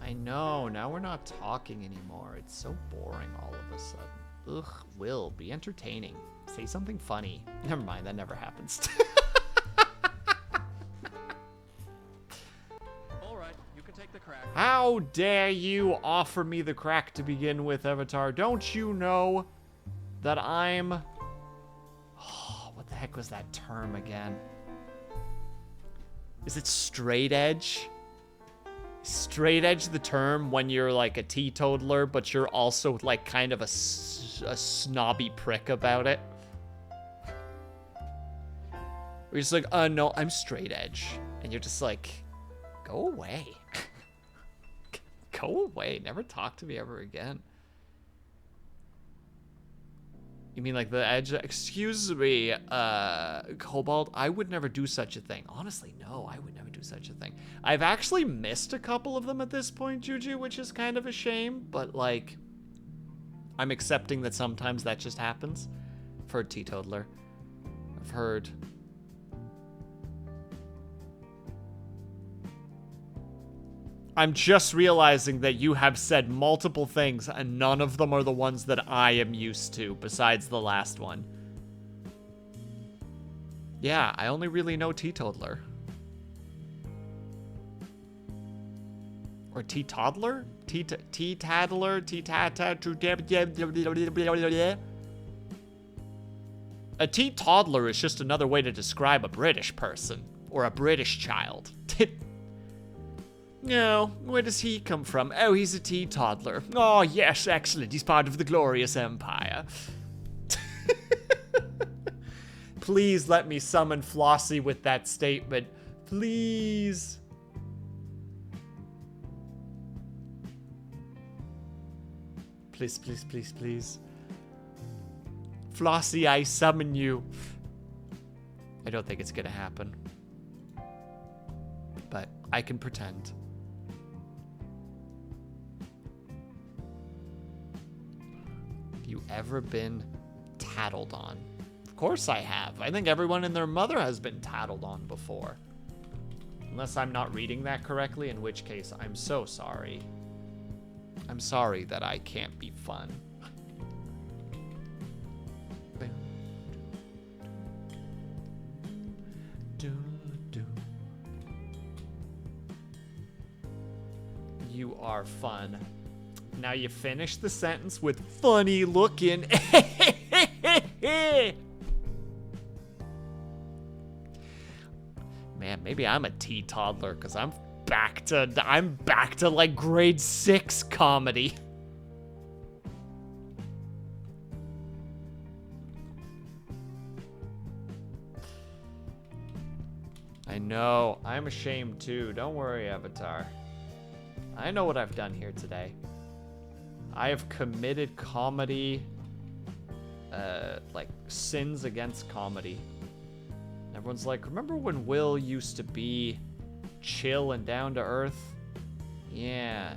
I know, now we're not talking anymore. It's so boring all of a sudden. Ugh, Will, be entertaining. Say something funny. Never mind, that never happens. Alright, you can take the crack. How dare you offer me the crack to begin with, Avatar? Don't you know that I'm... Oh, what the heck was that term again? Is it straight edge? Straight edge the term when you're like a teetotaler, but you're also like kind of a snobby prick about it. You're just like, no, I'm straight edge. And you're just like, go away. Go away. Never talk to me ever again. You mean like the edge? Excuse me, Cobalt, I would never do such a thing. Honestly, no, I would never do such a thing. I've actually missed a couple of them at this point, Juju, which is kind of a shame, but like, I'm accepting that sometimes that just happens. I've heard teetotaler. I've heard... I'm just realizing that you have said multiple things, and none of them are the ones that I am used to, besides the last one. Yeah, I only really know teetotaler. Or teetoddler? Teetaddler? A teetoddler is just another way to describe a British person. Or a British child. No, where does he come from? Oh, he's a teetoddler. Oh, yes, excellent. He's part of the glorious empire. Please let me summon Flossie with that statement. Please. Please, please, please, please. Flossie, I summon you. I don't think it's gonna happen. But I can pretend. You ever been tattled on? Of course I have. I think everyone and their mother has been tattled on before. Unless I'm not reading that correctly, in which case I'm so sorry. I'm sorry that I can't be fun. You are fun. Now you finish the sentence with funny looking. Man, maybe I'm a teetoddler because I'm back to like grade 6 comedy. I know. I'm ashamed too. Don't worry, Avatar. I know what I've done here today. I have committed comedy, like sins against comedy. Everyone's like, remember when Will used to be chill and down to earth? Yeah.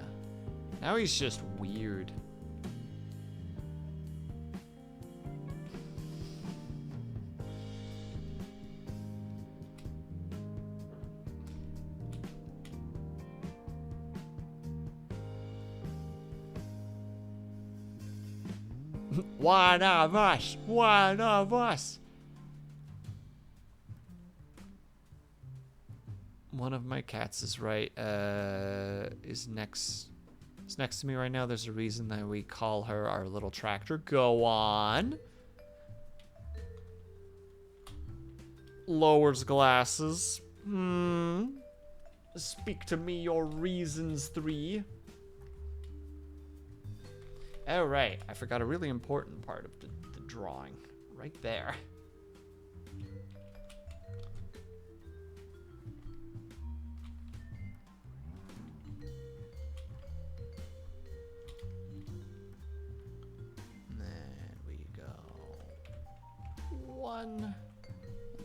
Now he's just weird. One of us. One of us. One of my cats is right. Is next It's next to me right now. There's a reason that we call her our little tractor. Go on. Lowers glasses. Speak to me your reasons, 3. Oh, right. I forgot a really important part of the drawing. Right there. And then we go 1. And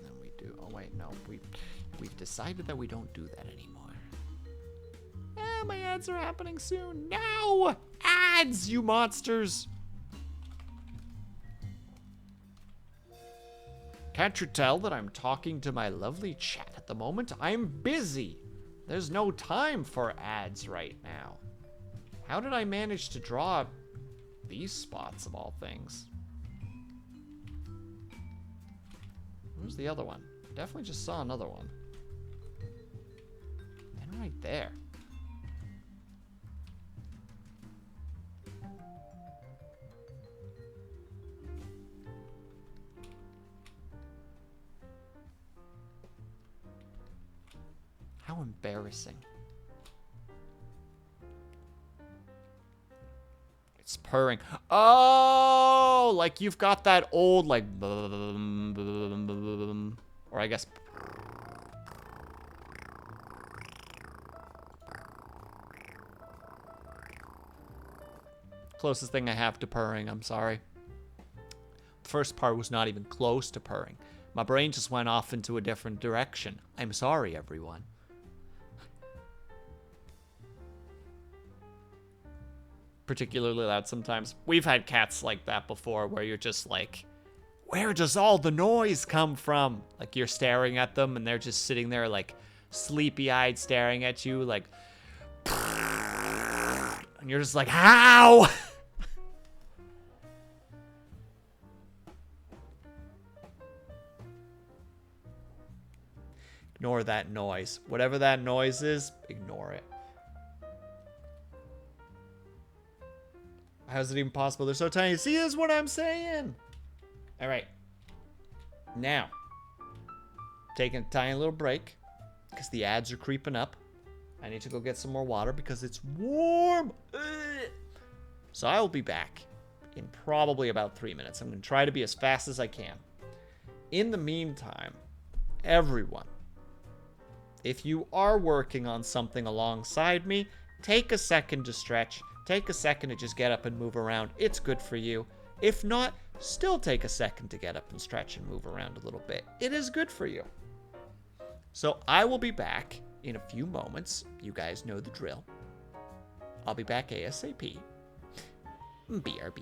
then we do... Oh, wait, no. We've decided that we don't do that anymore. My ads are happening soon. No! Ads, you monsters! Can't you tell that I'm talking to my lovely chat at the moment? I'm busy. There's no time for ads right now. How did I manage to draw these spots of all things? Where's the other one? Definitely just saw another one. And right there. How embarrassing. It's purring. Oh, like you've got that old, like, or I guess. Closest thing I have to purring, I'm sorry. The first part was not even close to purring. My brain just went off into a different direction. I'm sorry, everyone. Particularly loud sometimes. We've had cats like that before where you're just like, where does all the noise come from? Like you're staring at them and they're just sitting there like sleepy-eyed staring at you like, and you're just like, how? Ignore that noise. Whatever that noise is, ignore it. How is it even possible? They're so tiny. See, this is what I'm saying. All right. Now, taking a tiny little break because the ads are creeping up. I need to go get some more water because it's warm. Ugh. So I will be back in probably about 3 minutes. I'm going to try to be as fast as I can. In the meantime, everyone, if you are working on something alongside me, take a second to stretch. Take a second to just get up and move around. It's good for you. If not, still take a second to get up and stretch and move around a little bit. It is good for you. So I will be back in a few moments. You guys know the drill. I'll be back ASAP. BRB.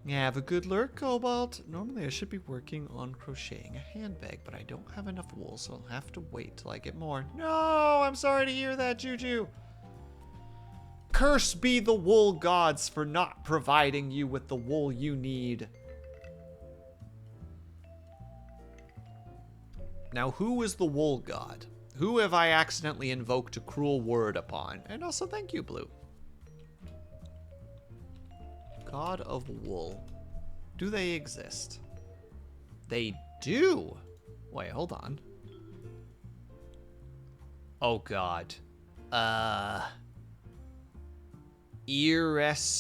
Have a good lurk, Cobalt. Normally I should be working on crocheting a handbag, but I don't have enough wool, so I'll have to wait till I get more. No, I'm sorry to hear that, Juju. Cursed be the wool gods for not providing you with the wool you need. Now, who is the wool god? Who have I accidentally invoked a cruel word upon? And also, thank you, Blue. God of wool. Do they exist? They do. Wait, hold on. Oh, God. Eresion.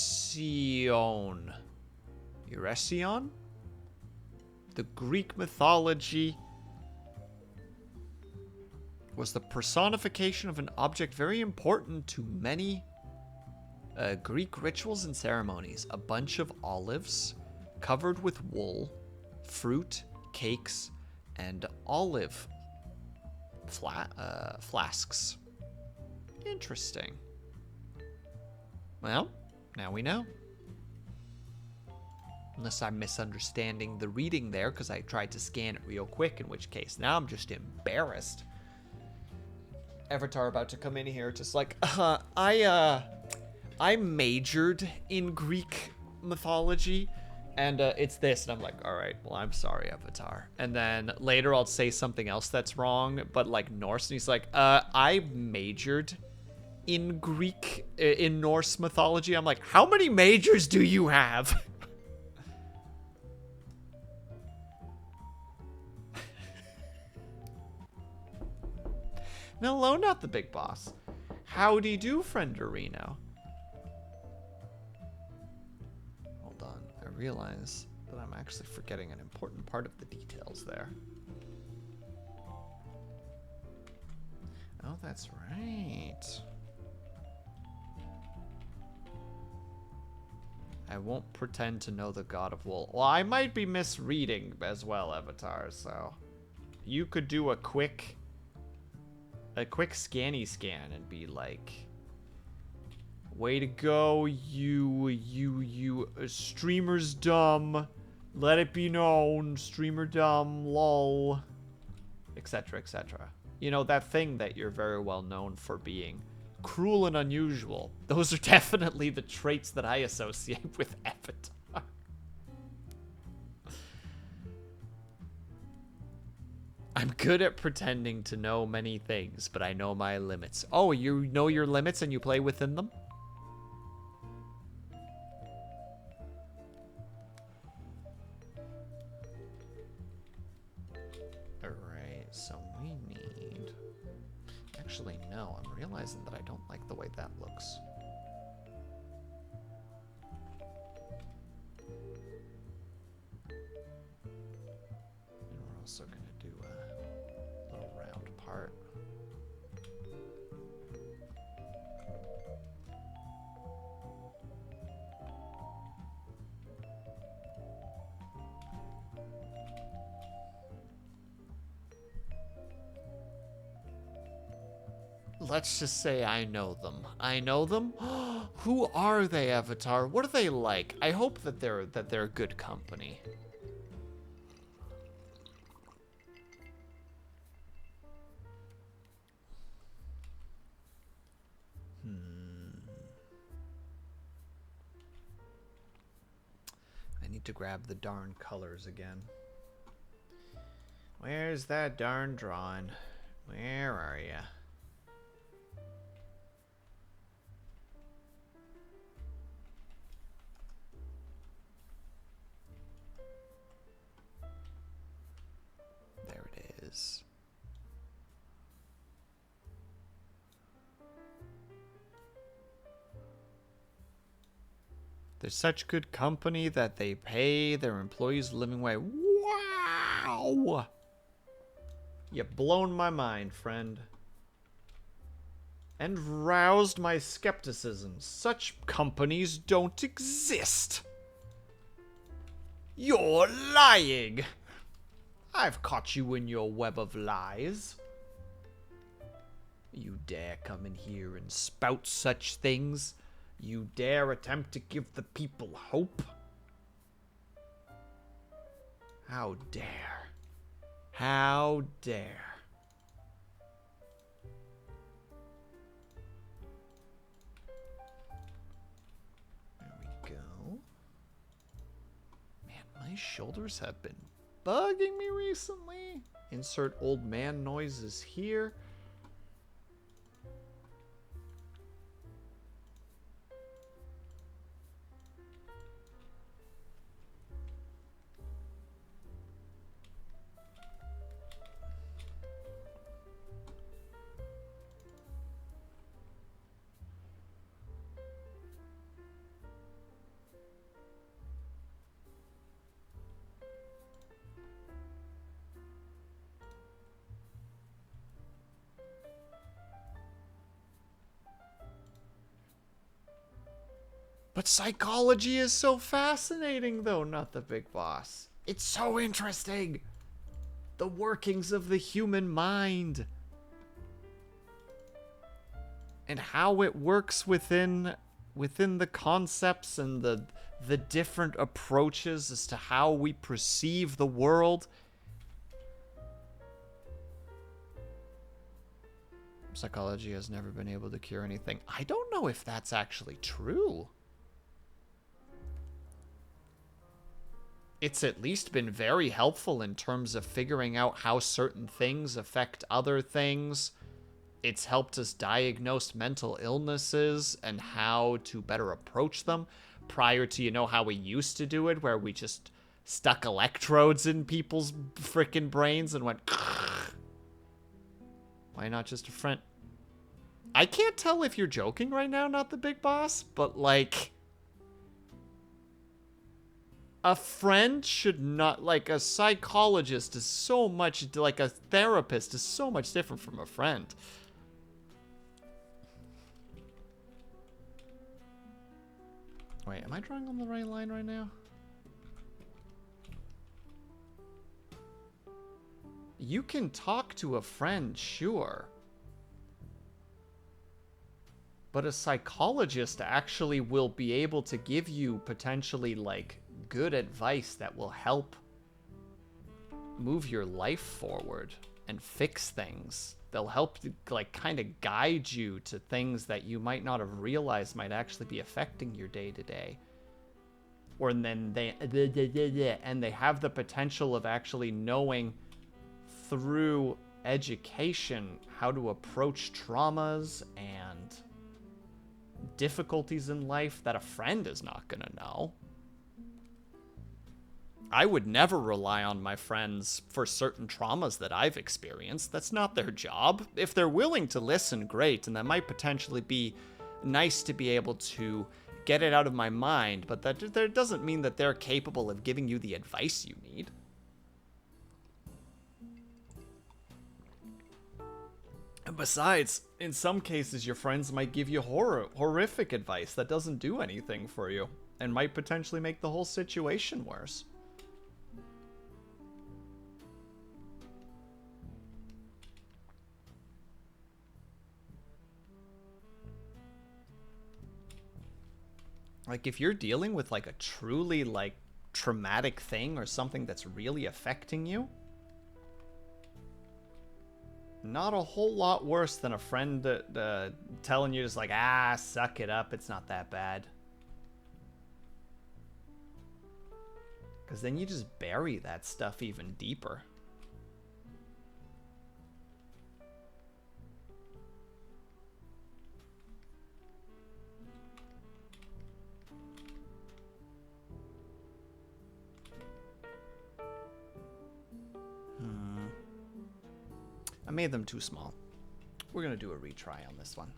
Eresion? The Greek mythology was the personification of an object very important to many Greek rituals and ceremonies. A bunch of olives covered with wool, fruit, cakes, and olive flasks. Interesting. Well, now we know. Unless I'm misunderstanding the reading there, because I tried to scan it real quick, in which case now I'm just embarrassed. Avatar about to come in here, just like, I majored in Greek mythology, and it's this, and I'm like, all right, well, I'm sorry, Avatar. And then later I'll say something else that's wrong, but like Norse, and he's like, I majored in Greek, in Norse mythology. I'm like, how many majors do you have? No, not the big boss. Howdy do, friend Reno. Hold on, I realize that I'm actually forgetting an important part of the details there. Oh, that's right. I won't pretend to know the God of Wool. Well, I might be misreading as well, Avatar, so you could do a quick scanny scan and be like, way to go, you streamer's dumb, let it be known, streamer dumb, lol, etc, etc. You know, that thing that you're very well known for being cruel and unusual. Those are definitely the traits that I associate with Avatar. I'm good at pretending to know many things, but I know my limits. Oh, you know your limits and you play within them? Alright, so we need... Actually, no, I'm realizing that I don't like the way that looks. And we're also going to do a little round part. Let's just say I know them. I know them? Who are they, Avatar? What are they like? I hope that they're good company. I need to grab the darn colors again. Where's that darn drawing? Where are ya? There it is. They're such good company that they pay their employees a living wage. Wow! You've blown my mind, friend. And roused my skepticism. Such companies don't exist. You're lying! I've caught you in your web of lies. You dare come in here and spout such things? You dare attempt to give the people hope? How dare. How dare. There we go. Man, my shoulders have been bugging me recently. Insert old man noises here. But psychology is so fascinating, though, not the big boss. It's so interesting. The workings of the human mind. And how it works within the concepts and the different approaches as to how we perceive the world. Psychology has never been able to cure anything. I don't know if that's actually true. It's at least been very helpful in terms of figuring out how certain things affect other things. It's helped us diagnose mental illnesses and how to better approach them. Prior to, you know, how we used to do it, where we just stuck electrodes in people's frickin' brains and went, why not just a friend? I can't tell if you're joking right now, not the big boss, but like, a friend should not, like, a psychologist is so much, like, a therapist is so much different from a friend. Wait, am I drawing on the right line right now? You can talk to a friend, sure. But a psychologist actually will be able to give you potentially, like, good advice that will help move your life forward and fix things. They'll help to, like, kind of guide you to things that you might not have realized might actually be affecting your day-to-day. Or then they have the potential of actually knowing through education how to approach traumas and difficulties in life that a friend is not gonna know. I would never rely on my friends for certain traumas that I've experienced. That's not their job. If they're willing to listen, great, and that might potentially be nice to be able to get it out of my mind, but that doesn't mean that they're capable of giving you the advice you need. And besides, in some cases, your friends might give you horrific advice that doesn't do anything for you and might potentially make the whole situation worse. Like, if you're dealing with, like, a truly, like, traumatic thing or something that's really affecting you, not a whole lot worse than a friend telling you just like, suck it up, it's not that bad. Because then you just bury that stuff even deeper. I made them too small. We're gonna do a retry on this one.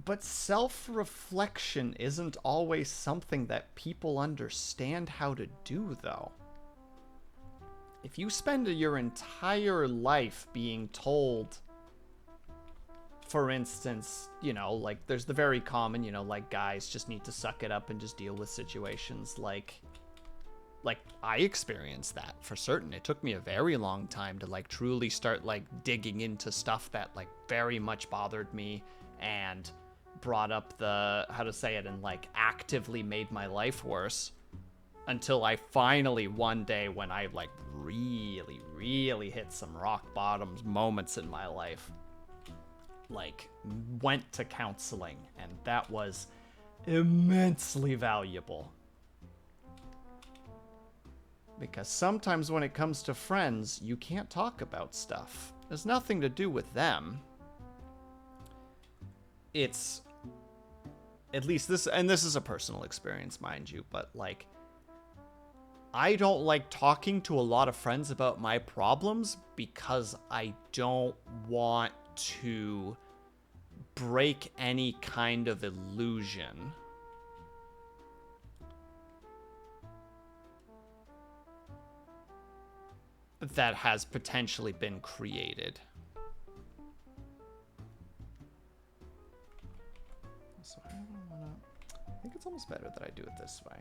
But self-reflection isn't always something that people understand how to do, though. If you spend your entire life being told, for instance, you know, like, there's the very common, you know, like, guys just need to suck it up and just deal with situations, like I experienced that for certain. It took me a very long time to, like, truly start, like, digging into stuff that, like, very much bothered me and brought up the, how to say it, and, like, actively made my life worse, until I finally, one day, when I, like, really, really hit some rock bottom moments in my life, like, went to counseling, and that was immensely valuable. Because sometimes when it comes to friends, you can't talk about stuff. There's nothing to do with them. It's, at least this, and this is a personal experience, mind you, but, like, I don't like talking to a lot of friends about my problems because I don't want to break any kind of illusion that has potentially been created. So I don't wanna, I think it's almost better that I do it this way.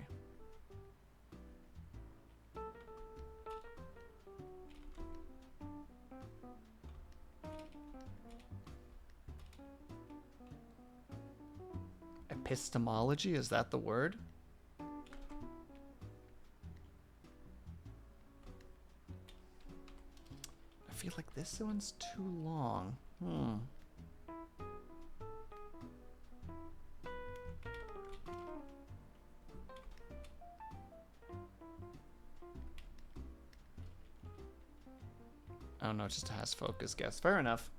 Epistemology, is that the word? I feel like this one's too long. Oh no, it just has focus guess. Fair enough.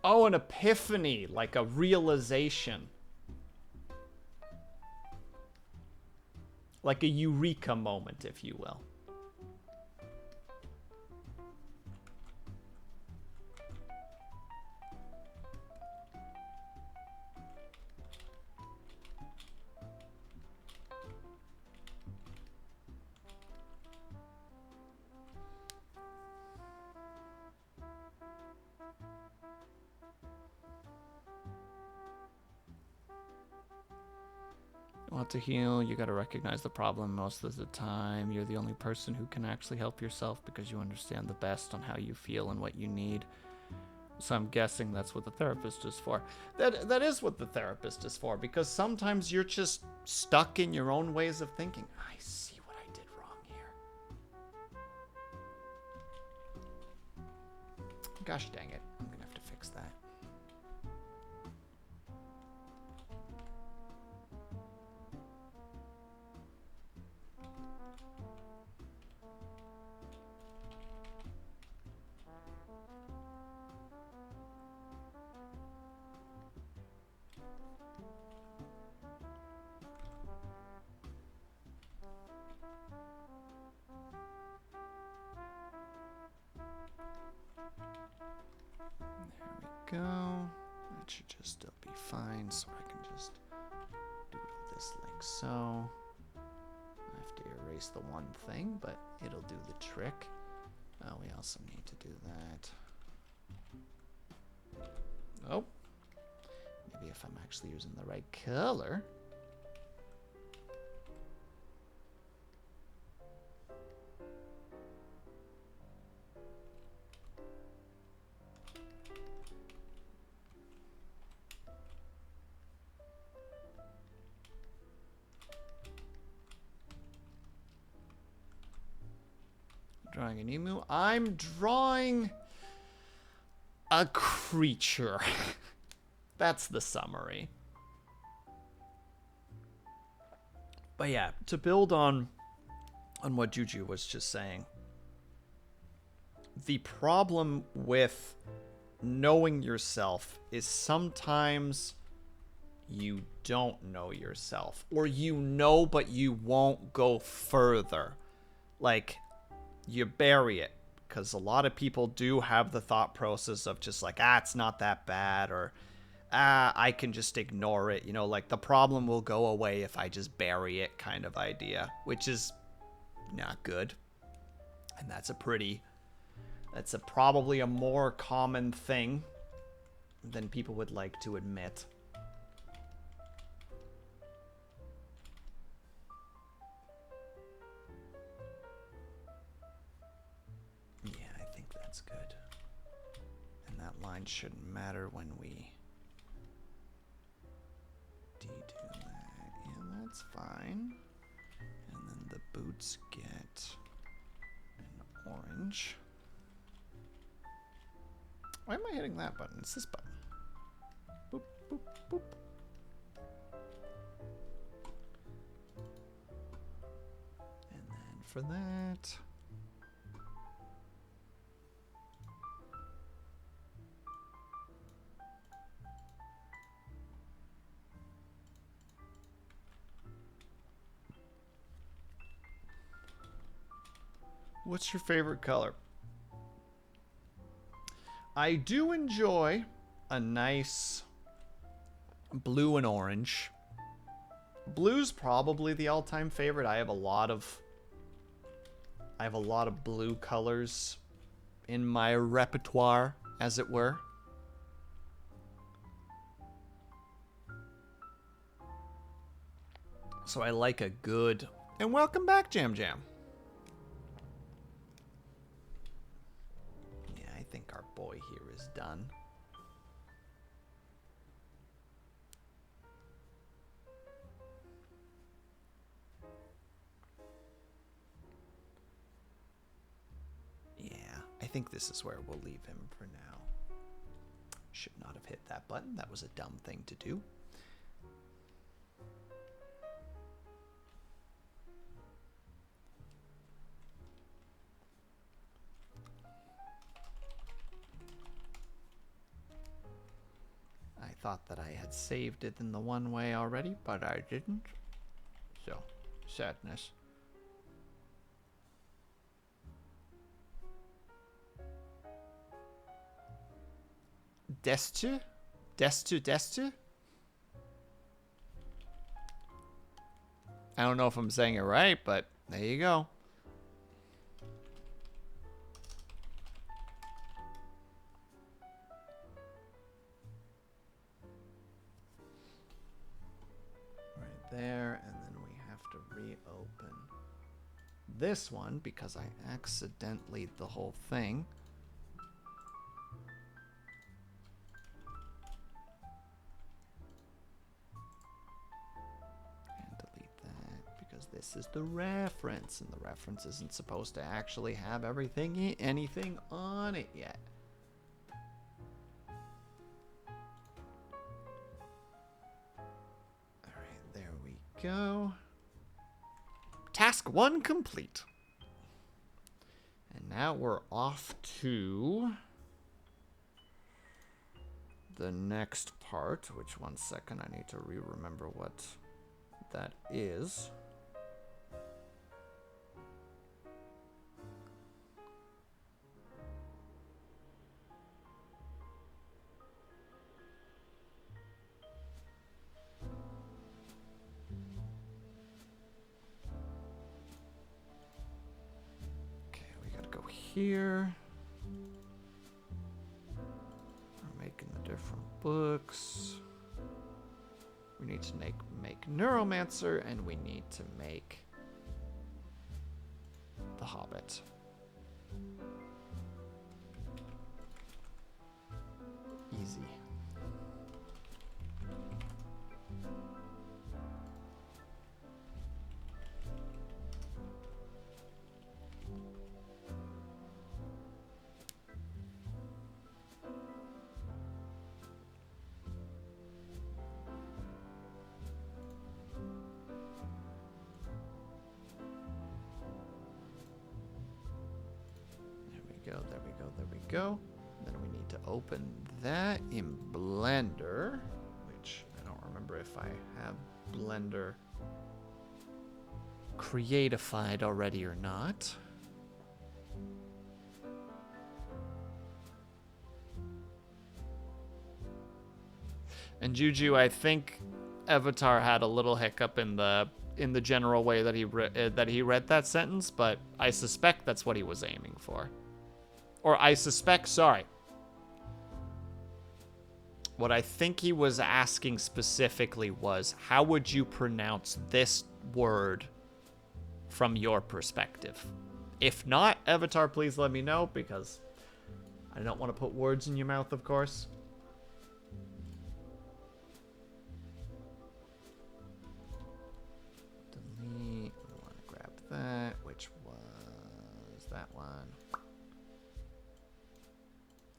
Oh, an epiphany, like a realization. Like a eureka moment, if you will. Want to heal, you gotta recognize the problem most of the time. You're the only person who can actually help yourself because you understand the best on how you feel and what you need. So I'm guessing that's what the therapist is for. That is what the therapist is for, because sometimes you're just stuck in your own ways of thinking. I see what I did wrong here. Gosh dang it, I'm gonna have to fix that. Go. That should just still be fine, so I can just doodle this like so. I have to erase the one thing, but it'll do the trick. Oh, we also need to do that. Oh. Maybe if I'm actually using the right color. Drawing an emu. I'm drawing a creature. That's the summary. But yeah, to build on what Juju was just saying, the problem with knowing yourself is sometimes you don't know yourself, or you know but you won't go further. Like, you bury it. because a lot of people do have the thought process of just like, it's not that bad, or I can just ignore it, you know, like the problem will go away if I just bury it kind of idea, which is not good. And that's probably a more common thing than people would like to admit. Yeah, I think that's good. And that line shouldn't matter when we do that. Yeah, that's fine. And then the boots get an orange. Why am I hitting that button? It's this button. Boop, boop, boop. And then for that, what's your favorite color? I do enjoy a nice blue and orange. Blue's probably the all-time favorite. I have a lot of blue colors in my repertoire, as it were. So I like a good... And welcome back, Jam Jam. Yeah, I think our boy here is done. Yeah, I think this is where we'll leave him for now. Should not have hit that button. That was a dumb thing to do. I thought that I had saved it in the one way already, but I didn't. So, sadness. Destu? Destu? I don't know if I'm saying it right, but there you go. Right there, and then we have to reopen this one because I accidentally the whole thing. This is the reference, and the reference isn't supposed to actually have anything on it yet. All right, there we go. Task 1 complete. And now we're off to the next part, which, one second, I need to remember what that is. Here we're making the different books. We need to make Neuromancer, and we need to make The Hobbit. Easy. There we go. Then we need to open that in Blender, which I don't remember if I have Blender creatified already or not. And Juju, I think Avatar had a little hiccup in the general way that he read that sentence, but I suspect that's what he was aiming for. Or I suspect, sorry. What I think he was asking specifically was, how would you pronounce this word from your perspective? If not, Avatar, please let me know, because I don't want to put words in your mouth, of course. Delete. I want to grab that. Which was that one?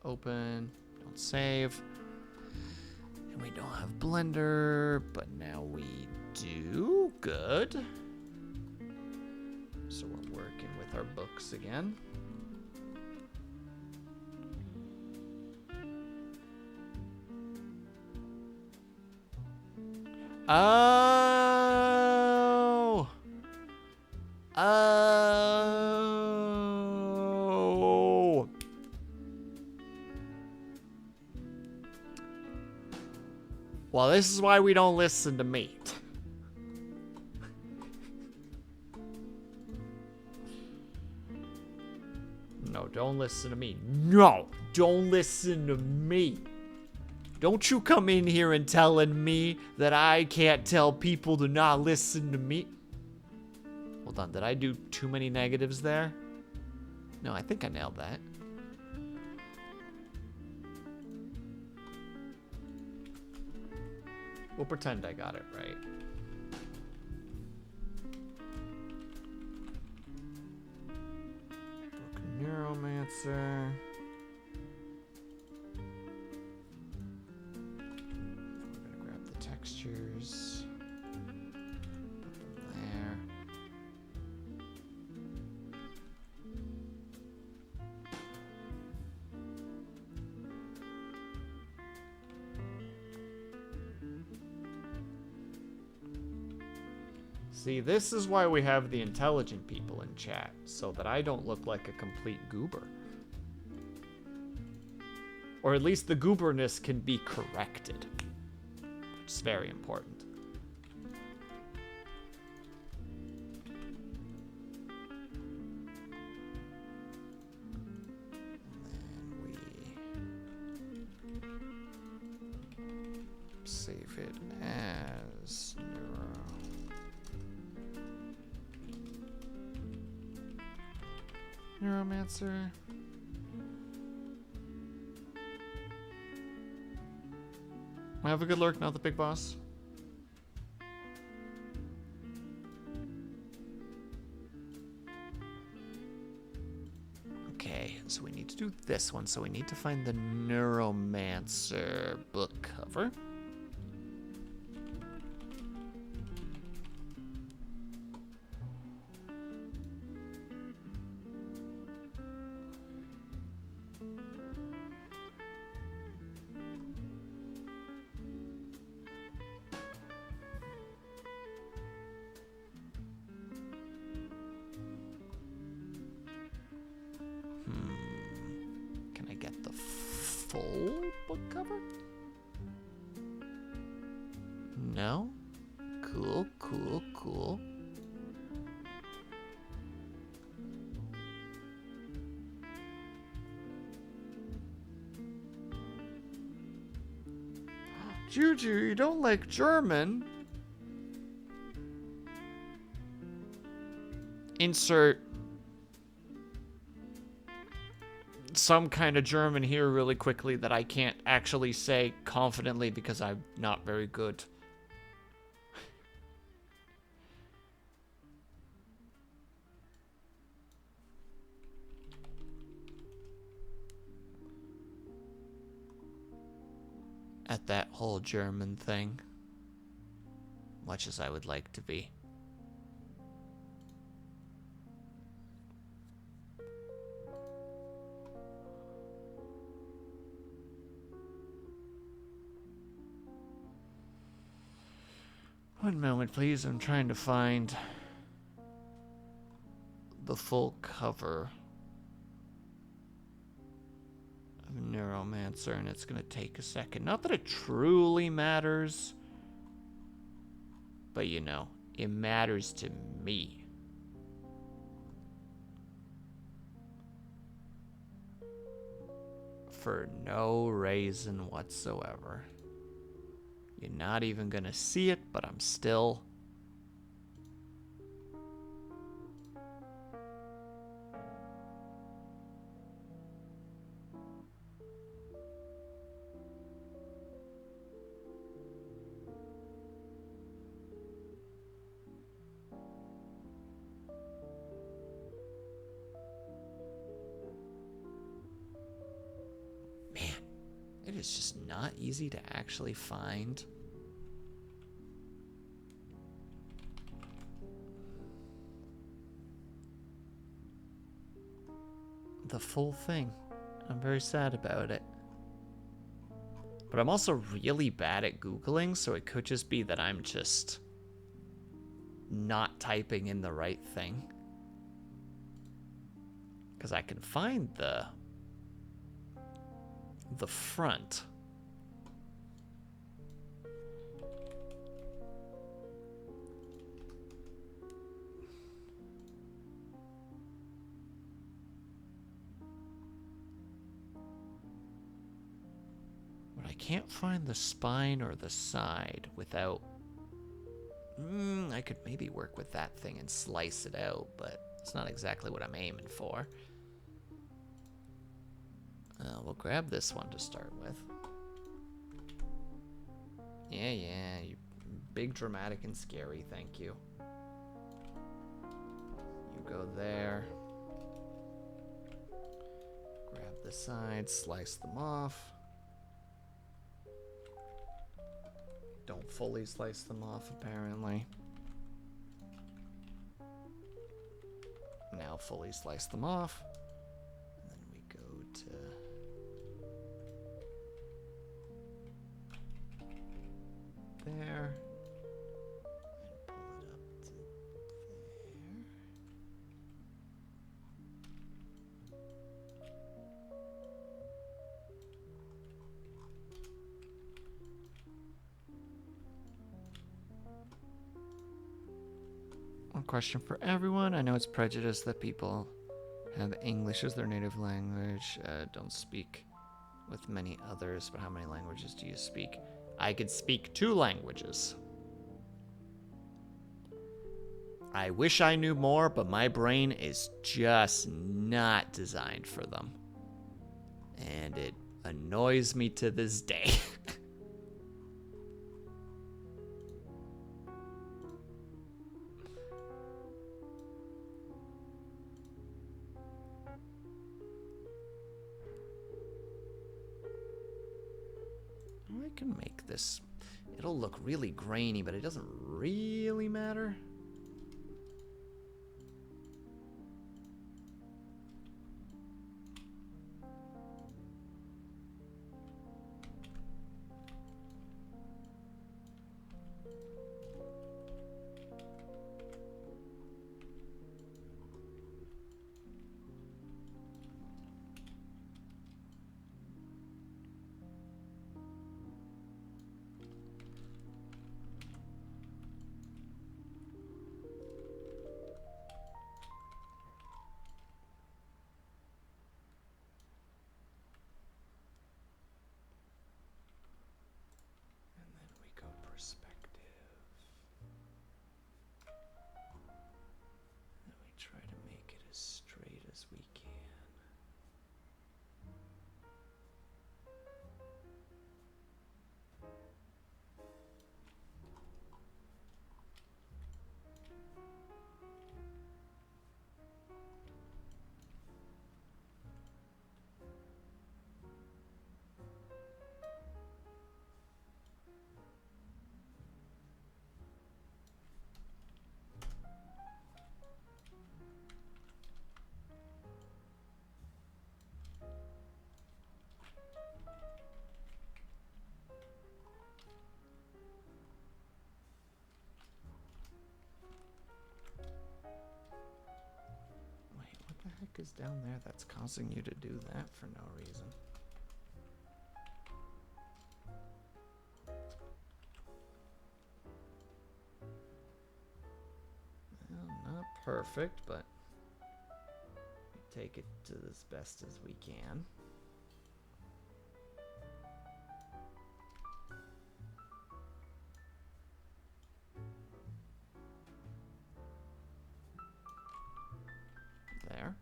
Open. Don't save. And we don't have Blender, but now we do. Good. So we're working with our books again. Oh. Oh. Well, this is why we don't listen to me. No, don't listen to me. No, don't listen to me. Don't you come in here and telling me that I can't tell people to not listen to me. Hold on, did I do too many negatives there? No, I think I nailed that. We'll pretend I got it right. Broken Neuromancer. We're gonna grab the textures. Put them there. See, this is why we have the intelligent people in chat, so that I don't look like a complete goober. Or at least the gooberness can be corrected, which is very important. And then we save it as Neuromancer. Have a good lurk, not the big boss. Okay, so we need to do this one. So we need to find the Neuromancer book cover. Can I get the full book cover? No? Cool, cool, cool. Juju, you don't like German? Insert some kind of German here really quickly that I can't actually say confidently because I'm not very good. At that whole German thing, much as I would like to be. One moment, please. I'm trying to find the full cover Neuromancer, and it's gonna take a second. Not that it truly matters, but you know, it matters to me. For no reason whatsoever. You're not even gonna see it, but I'm still... It is just not easy to actually find the full thing. I'm very sad about it. But I'm also really bad at Googling, so it could just be that I'm just not typing in the right thing. Because I can find the front. But I can't find the spine or the side without... I could maybe work with that thing and slice it out, but it's not exactly what I'm aiming for. We'll grab this one to start with. Yeah, you big, dramatic, and scary, thank you. You go there. Grab the sides, slice them off. Don't fully slice them off, apparently. Now fully slice them off. And then we go to... there, and pull it up to there. One question for everyone. I know it's prejudice that people have English as their native language, don't speak with many others, but how many languages do you speak? I could speak 2 languages. I wish I knew more, but my brain is just not designed for them. And it annoys me to this day. I can make this. It'll look really grainy, but it doesn't really matter. Is down there that's causing you to do that for no reason. perfect, but take it to as best as we can. There.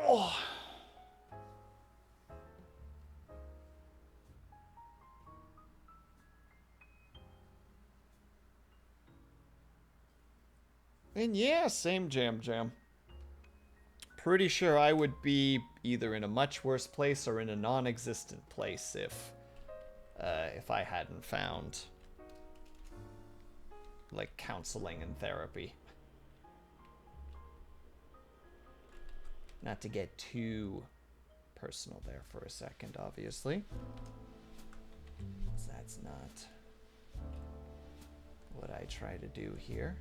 Oh. And yeah, same jam. Pretty sure I would be either in a much worse place or in a non-existent place if I hadn't found like counseling and therapy. Not to get too personal there for a second, obviously. That's not what I try to do here.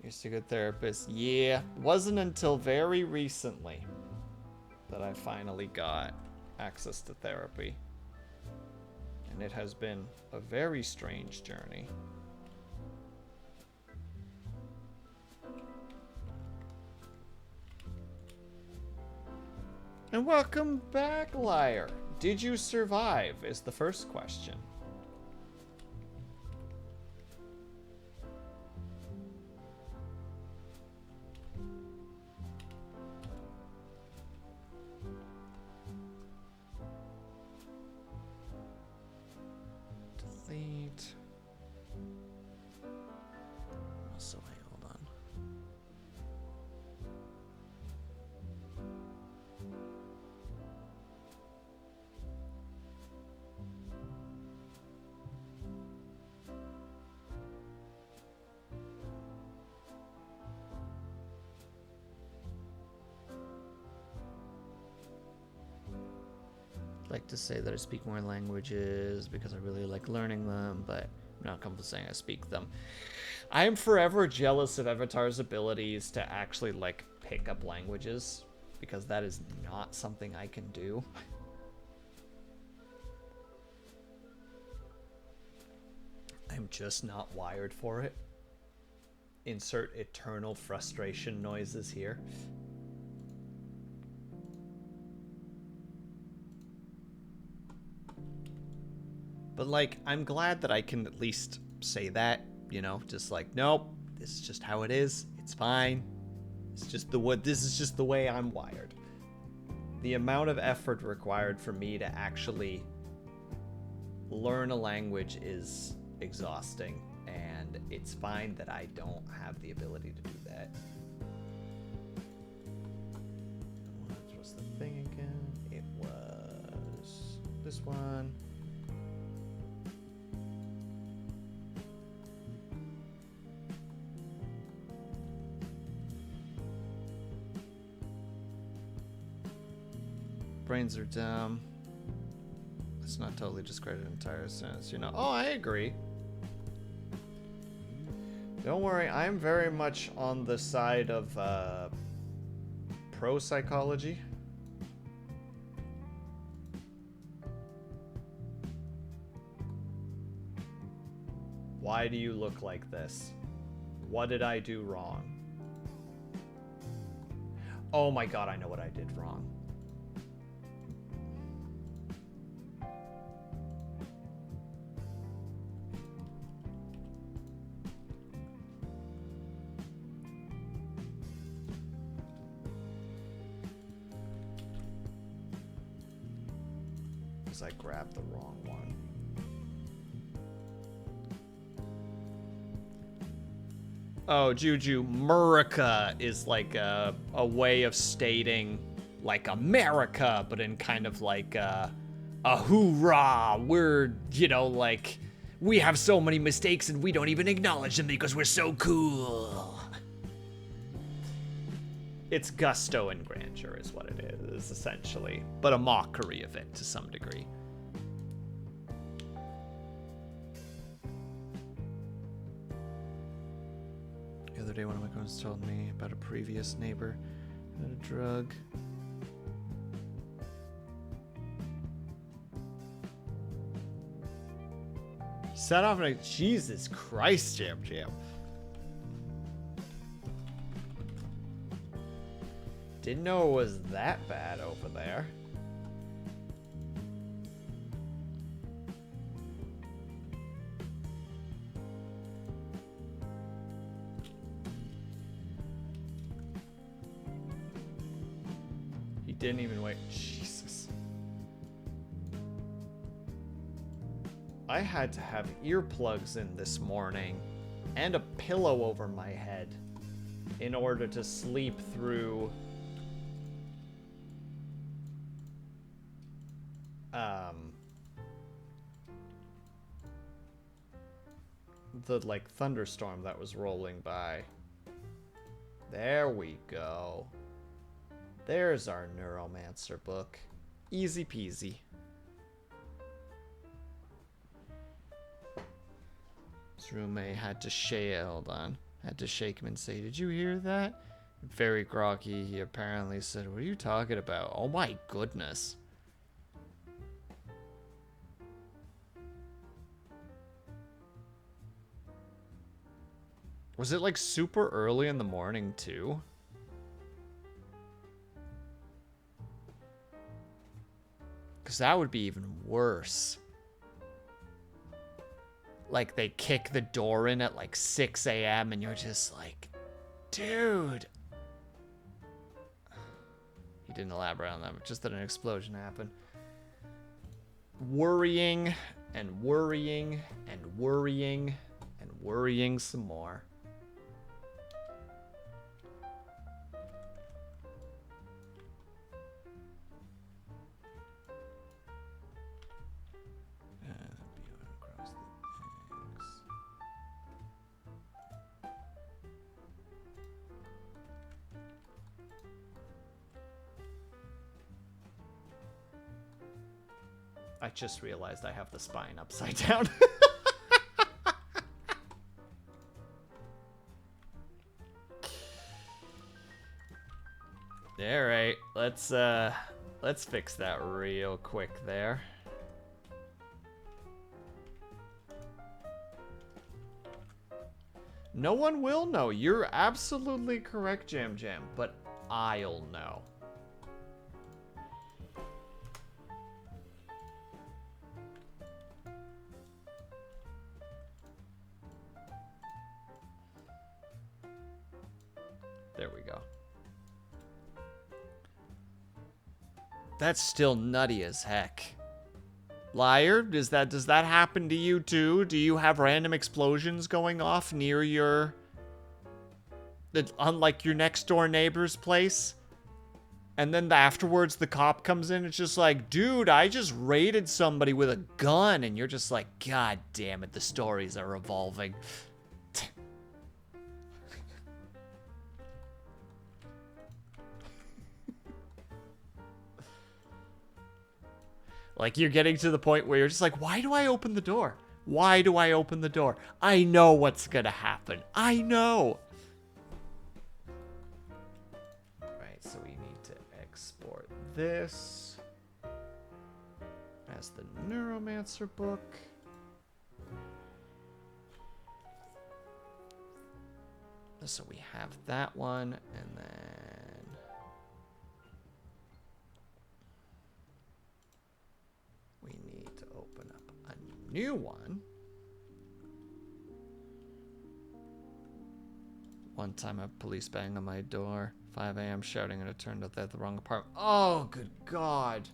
Used to a good therapist. Yeah, wasn't until very recently that I finally got access to therapy. And it has been a very strange journey. And welcome back, Liar. Did you survive is the first question. Delete. So wait, hold on. Like to say that I speak more languages because I really like learning them, but I'm not comfortable saying I speak them. I am forever jealous of Avatar's abilities to actually like pick up languages because that is not something I can do. I'm just not wired for it. Insert eternal frustration noises here. But, like, I'm glad that I can at least say that, you know, just like, nope, this is just how it is. It's fine. It's just this is just the way I'm wired. The amount of effort required for me to actually learn a language is exhausting, and it's fine that I don't have the ability to do that. What was the thing again? It was this one. Brains are dumb. Let's not totally discredit an entire sentence, you know. Oh, I agree. Don't worry, I'm very much on the side of pro psychology. Why do you look like this? What did I do wrong? Oh my god, I know what I did wrong. I grabbed the wrong one. Oh, Juju, Murica is like a way of stating like America, but in kind of like a hoorah. We're, you know, like We have so many mistakes and we don't even acknowledge them because we're so cool. It's gusto and grandeur is what it is, essentially. But a mockery of it to some degree. The other day, one of my cousins told me about a previous neighbor who had a drug. Set off and Jesus Christ, Jam Jam. Didn't know it was that bad over there. He didn't even wait. Jesus. I had to have earplugs in this morning and a pillow over my head in order to sleep through the like thunderstorm that was rolling by. There we go. There's our Neuromancer book. Easy peasy. His roommate had to shake him and say, "Did you hear that?" Very groggy, he apparently said, "What are you talking about?" Oh my goodness. Was it like super early in the morning too? Because that would be even worse. Like they kick the door in at like 6 a.m. and you're just like, dude. He didn't elaborate on that, but just that an explosion happened. Worrying and worrying and worrying and worrying some more. I just realized I have the spine upside down. All right, let's fix that real quick there. No one will know. You're absolutely correct, Jam Jam, but I'll know. There we go. That's still nutty as heck. Liar, does that happen to you too? Do you have random explosions going off near your, unlike your next door neighbor's place? And then afterwards the cop comes in, it's just like, dude, I just raided somebody with a gun, and you're just like, God damn it, the stories are evolving. Like, you're getting to the point where you're just like, why do I open the door? Why do I open the door? I know what's gonna happen. I know. Right, so we need to export this as the Neuromancer book. So we have that one, and then we need to open up a new one. One time a police banged on my door, 5 a.m. shouting, and it turned out they had the wrong apartment. Oh, good God.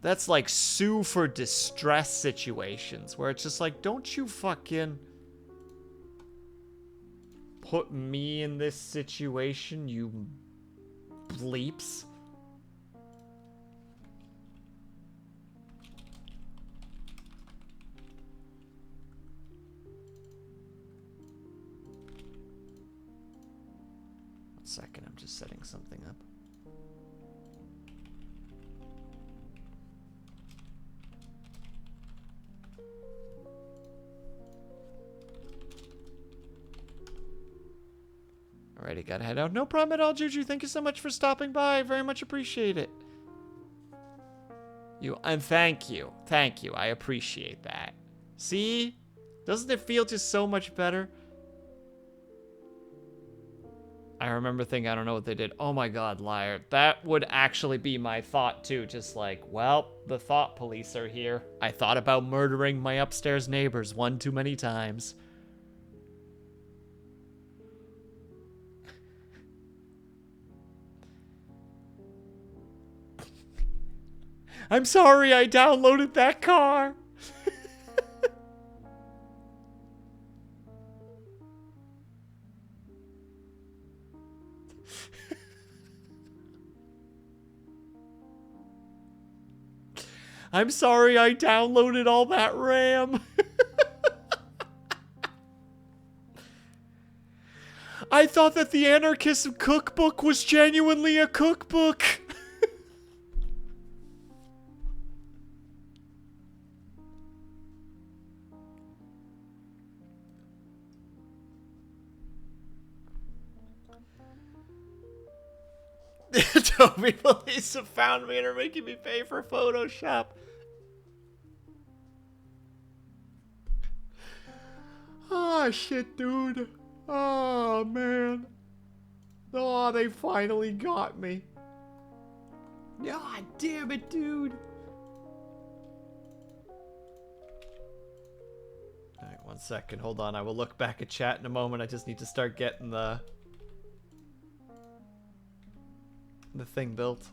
That's like sue for distress situations where it's just like, don't you fucking put me in this situation, you bleeps. second, I'm just setting something up. Alrighty, gotta head out. No problem at all, Juju. Thank you so much for stopping by. Very much appreciate it. And thank you. Thank you. I appreciate that. See? Doesn't it feel just so much better? I remember thinking, I don't know what they did. Oh my god, liar. That would actually be my thought too. Just like, well, the thought police are here. I thought about murdering my upstairs neighbors one too many times. I'm sorry I downloaded that car. I'm sorry I downloaded all that RAM. I thought that the Anarchism cookbook was genuinely a cookbook. Toby police have found me and are making me pay for Photoshop. Oh, shit, dude. Oh, man. Oh, they finally got me. God damn it, dude. Alright, 1 second. Hold on. I will look back at chat in a moment. I just need to start getting the thing built.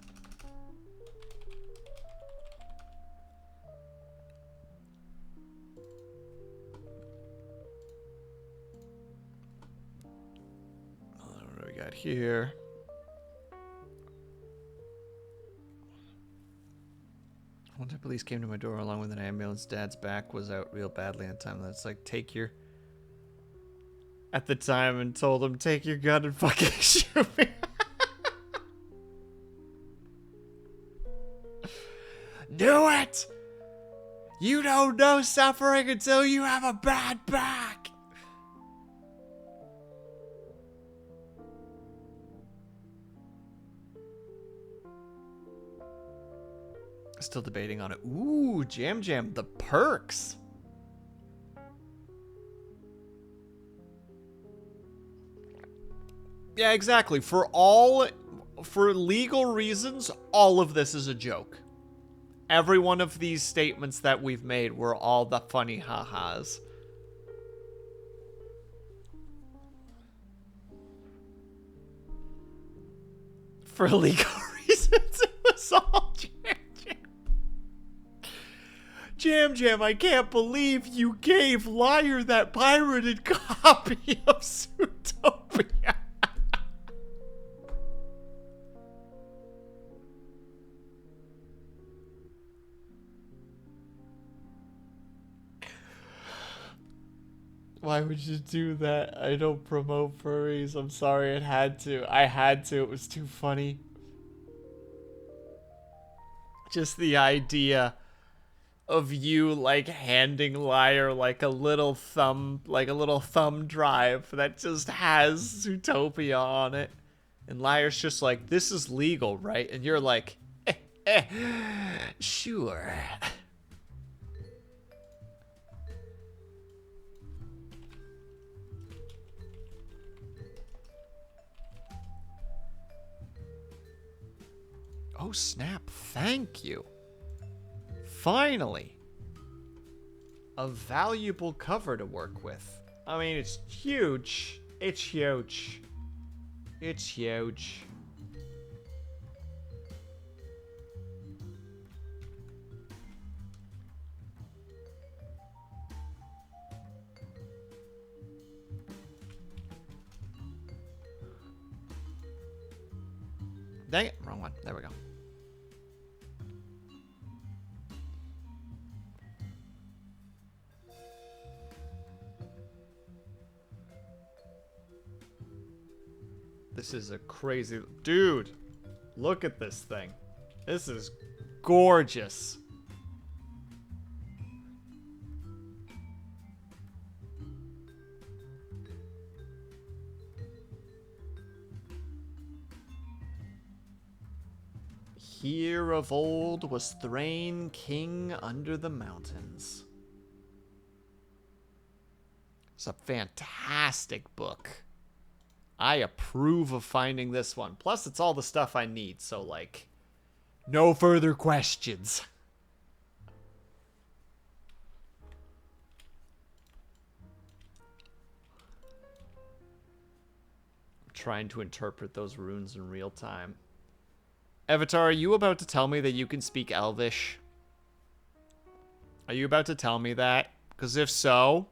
What do we got here? One time police came to my door along with an ambulance. Dad's back was out real badly on time. That's like, take your... At the time, and told him, take your gun and fucking shoot me. Do it! You don't know suffering until you have a bad back. Still debating on it. Ooh, Jam Jam, the perks. Yeah, exactly. For legal reasons, all of this is a joke. Every one of these statements that we've made were all the funny ha-has. For legal reasons, it was all Jam Jam. Jam Jam, I can't believe you gave Liar that pirated copy of Zootopia. Why would you do that? I don't promote furries. I'm sorry, it had to. I had to. It was too funny. Just the idea of you, like, handing Liar, like, a little thumb drive that just has Zootopia on it. And Liar's just like, this is legal, right? And you're like, sure. Oh, snap. Thank you. Finally. A valuable cover to work with. I mean, it's huge. It's huge. It's huge. Dang it. Wrong one. There we go. This is a crazy... Dude, look at this thing. This is gorgeous. Here of old was Thrain, king under the mountains. It's a fantastic book. I approve of finding this one. Plus, it's all the stuff I need, so, like, no further questions. I'm trying to interpret those runes in real time. Avatar, are you about to tell me that you can speak Elvish? Are you about to tell me that? Because if so,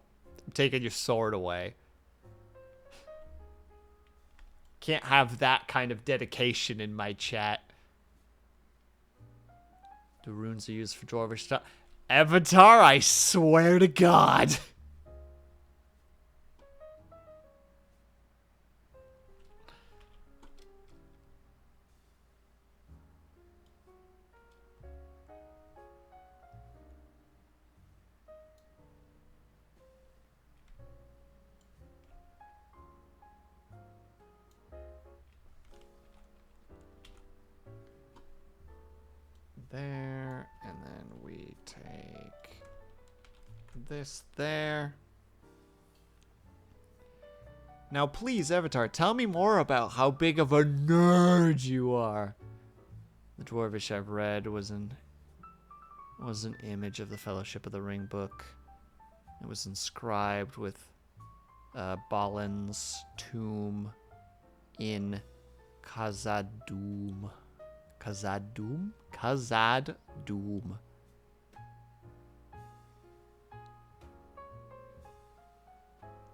I'm taking your sword away. Can't have that kind of dedication in my chat. The runes are used for Dwarvish stuff. Avatar, I swear to God. There, and then we take this there. Now please, Avatar, tell me more about how big of a nerd you are. The Dwarvish I've read was an image of the Fellowship of the Ring book. It was inscribed with Balin's tomb in Khazad-dûm. Khazad-dûm? Khazad-dûm.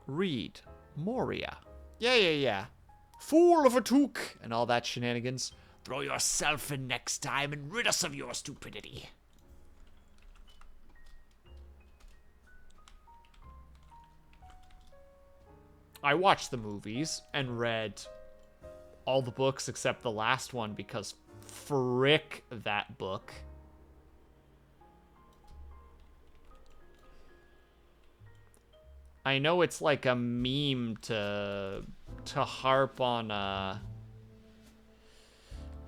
Read. Moria. Yeah. Fool of a took! And all that shenanigans. Throw yourself in next time and rid us of your stupidity. I watched the movies and read all the books except the last one because frick that book. I know it's like a meme to harp on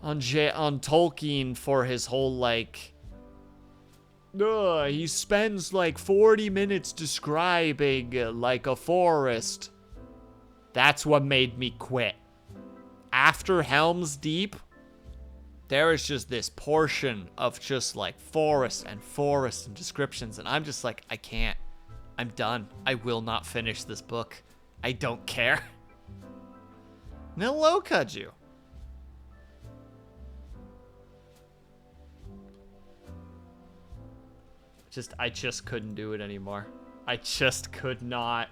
Tolkien for his whole like he spends like 40 minutes describing like a forest. That's what made me quit. After Helm's Deep, there is just this portion of just like forest and descriptions, and I'm just like, I can't. I'm done. I will not finish this book. I don't care. Hello, Kaju. I just couldn't do it anymore. I just could not.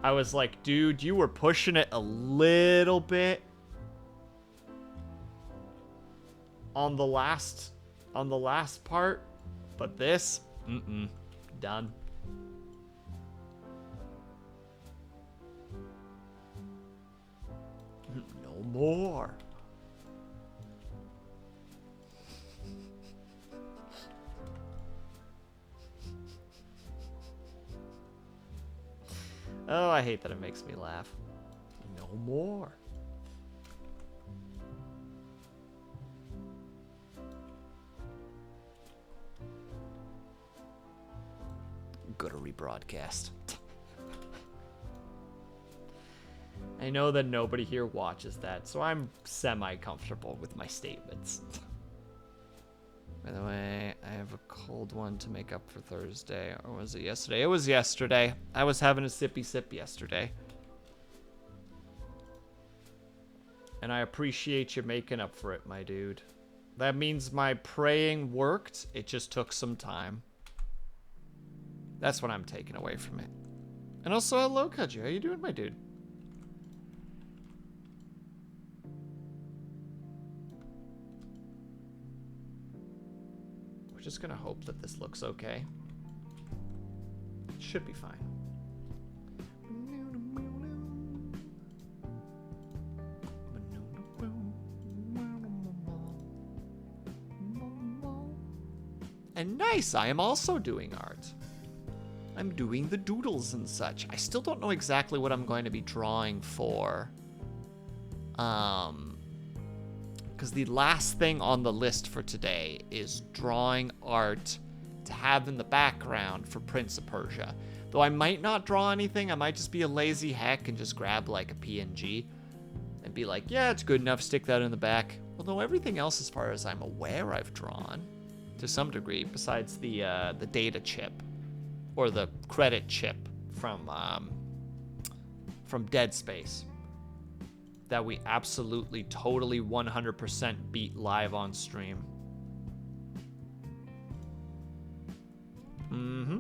I was like, dude, you were pushing it a little bit on the last part, but this, done. No more. Oh, I hate that it makes me laugh. No more. Gotta rebroadcast. I know that nobody here watches that, so I'm semi-comfortable with my statements. By the way, I have a cold one to make up for Thursday. Or was it yesterday? It was yesterday. I was having a sippy sip yesterday. And I appreciate you making up for it, my dude. That means my praying worked. It just took some time. That's what I'm taking away from it. And also, hello, Kaju. How you doing, my dude? We're just gonna hope that this looks okay. It should be fine. nice. I am also doing art. I'm doing the doodles and such. I still don't know exactly what I'm going to be drawing for. Because the last thing on the list for today is drawing art to have in the background for Prince of Persia. Though I might not draw anything, I might just be a lazy heck and just grab like a PNG and be like, yeah, it's good enough, stick that in the back. Although everything else, as far as I'm aware, I've drawn to some degree, besides the data chip or the credit chip from Dead Space that we absolutely, totally, 100% beat live on stream. Mm-hmm.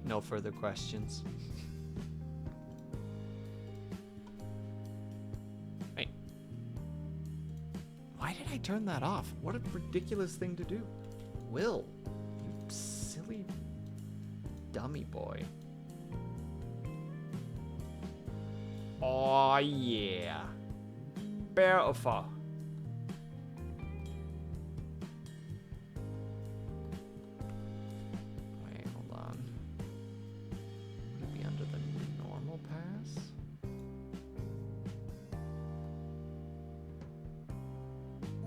No further questions. Hey. Why did I turn that off? What a ridiculous thing to do. Will, you silly dummy boy. Oh yeah. Beautiful. Wait, hold on. Would it be under the normal pass?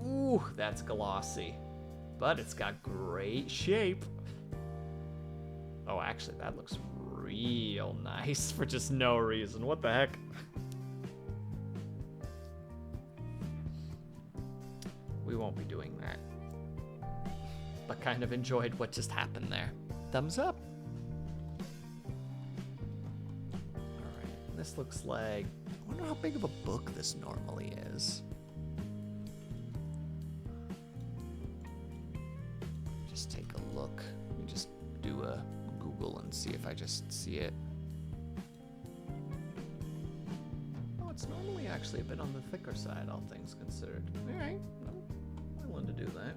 Ooh, that's glossy. But it's got great shape. Oh, actually, that looks real nice for just no reason. What the heck? We won't be doing that. But kind of enjoyed what just happened there. Thumbs up. Alright, this looks like... I wonder how big of a book this normally is. Just take a look. Let me just do a Google and see if I just see it. Oh, it's normally actually a bit on the thicker side, all things considered. Alright, I'm willing to do that.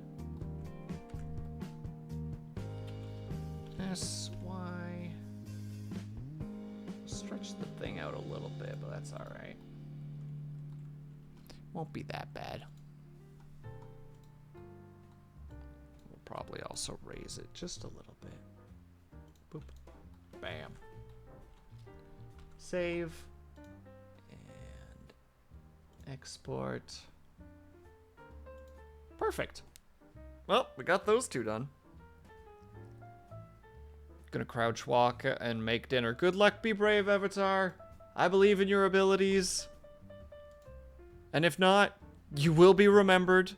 SY. Stretch the thing out a little bit, but that's alright. Won't be that bad. We'll probably also raise it just a little bit. Boop. Bam. Save. And export. Perfect. Well, we got those two done. Gonna crouch walk and make dinner. Good luck, be brave, Avatar. I believe in your abilities. And if not, you will be remembered.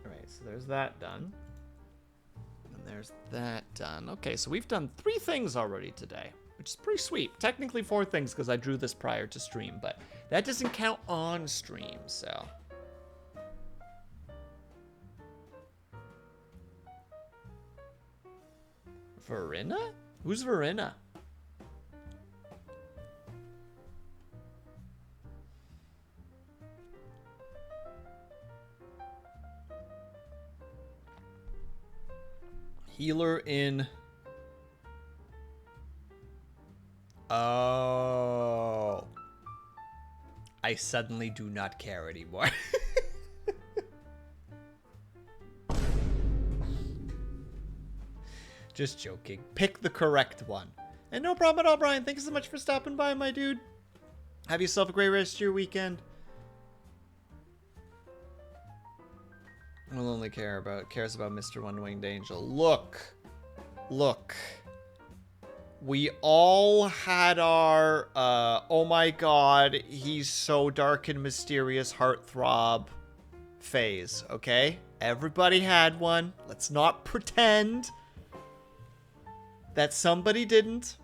Alright, so there's that done. And there's that done. Okay, so we've done 3 things already today, which is pretty sweet. Technically 4 things because I drew this prior to stream, but that doesn't count on stream, so. Verena? Who's Verena? Healer in... Oh. I suddenly do not care anymore. Just joking. Pick the correct one. And no problem at all, Brian. Thank you so much for stopping by, my dude. Have yourself a great rest of your weekend. Will only cares about Mr. One-Winged Angel. Look. We all had our, oh my god, he's so dark and mysterious heartthrob phase, okay? Everybody had one. Let's not pretend that somebody didn't.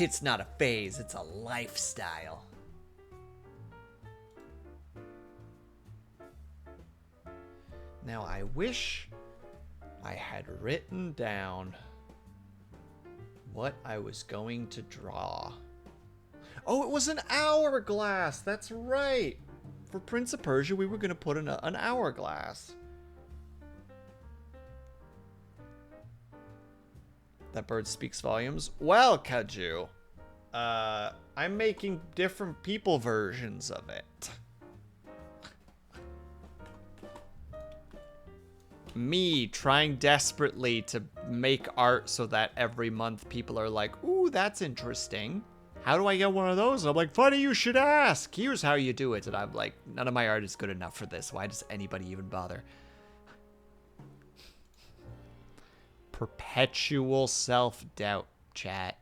It's not a phase, it's a lifestyle. Now, I wish I had written down what I was going to draw. Oh, it was an hourglass. That's right. For Prince of Persia, we were going to put in an hourglass. That bird speaks volumes. Well, Kaju, I'm making different people versions of it. Me trying desperately to make art so that every month people are like, ooh, that's interesting. How do I get one of those? And I'm like, funny you should ask. Here's how you do it. And I'm like, none of my art is good enough for this. Why does anybody even bother? Perpetual self-doubt, chat.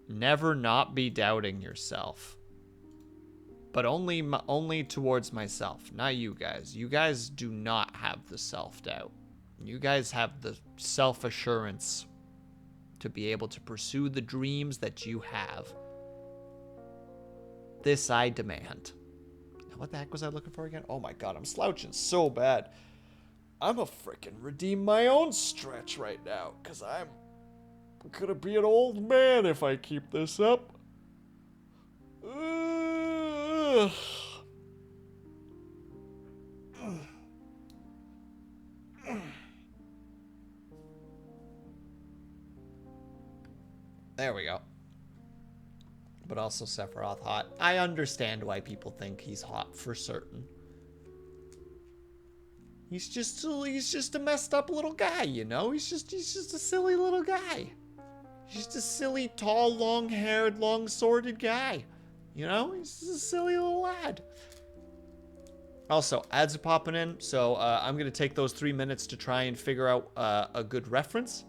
Never not be doubting yourself. But only towards myself, not you guys. You guys do not have the self-doubt. You guys have the self-assurance to be able to pursue the dreams that you have. This I demand. Now, what the heck was I looking for again? Oh my god, I'm slouching so bad. I'm a freaking redeem my own stretch right now, because I'm gonna be an old man if I keep this up. There we go. But also Sephiroth hot. I understand why people think he's hot for certain. He's just a messed up little guy, you know? He's just a silly little guy. He's just a silly, tall, long-haired, long-sworded guy. You know? He's just a silly little lad. Also, ads are popping in, so I'm going to take those 3 minutes to try and figure out a good reference.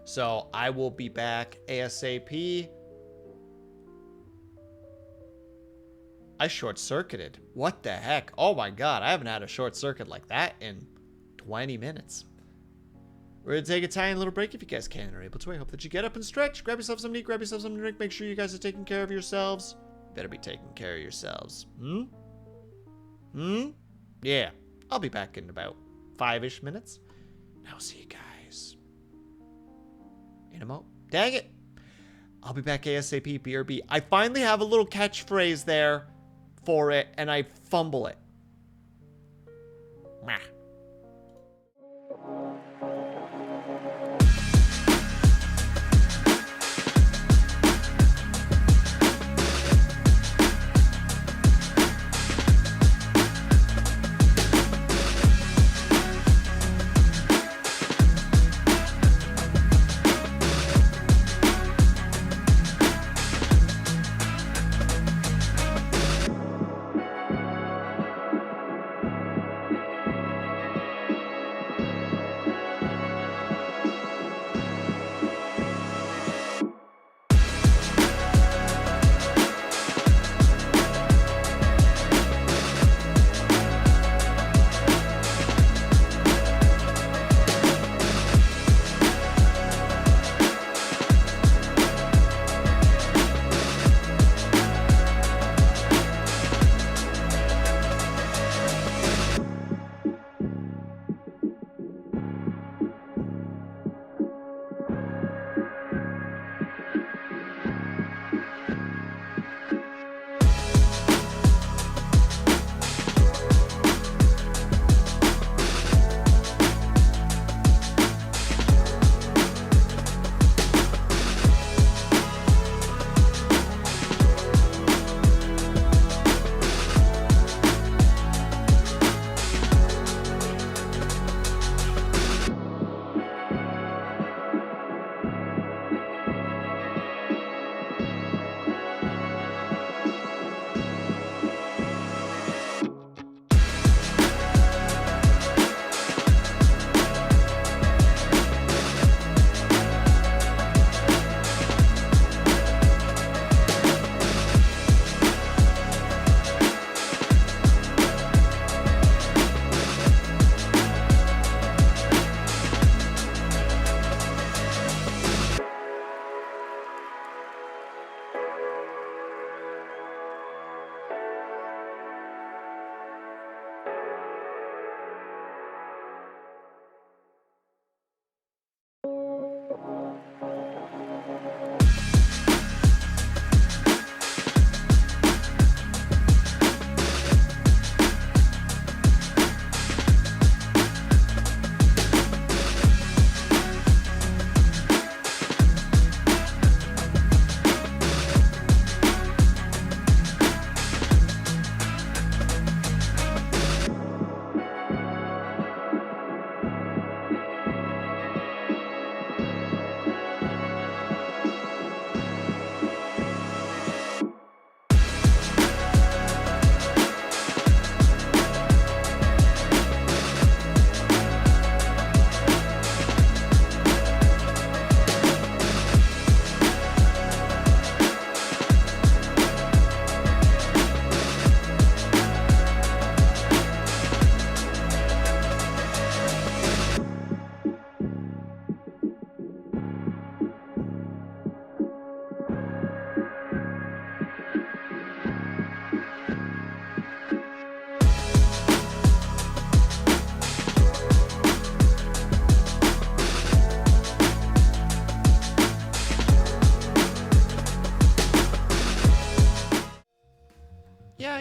So I will be back ASAP. I short-circuited. What the heck? Oh my god, I haven't had a short circuit like that in 20 minutes. We're going to take a tiny little break if you guys can and are able to. I hope that you get up and stretch. Grab yourself something to eat, grab yourself something to drink. Make sure you guys are taking care of yourselves. Better be taking care of yourselves. Yeah. I'll be back in about 5-ish minutes. Now see you guys in a mo. Dang it. I'll be back ASAP, BRB. I finally have a little catchphrase there for it, and I fumble it. Meh.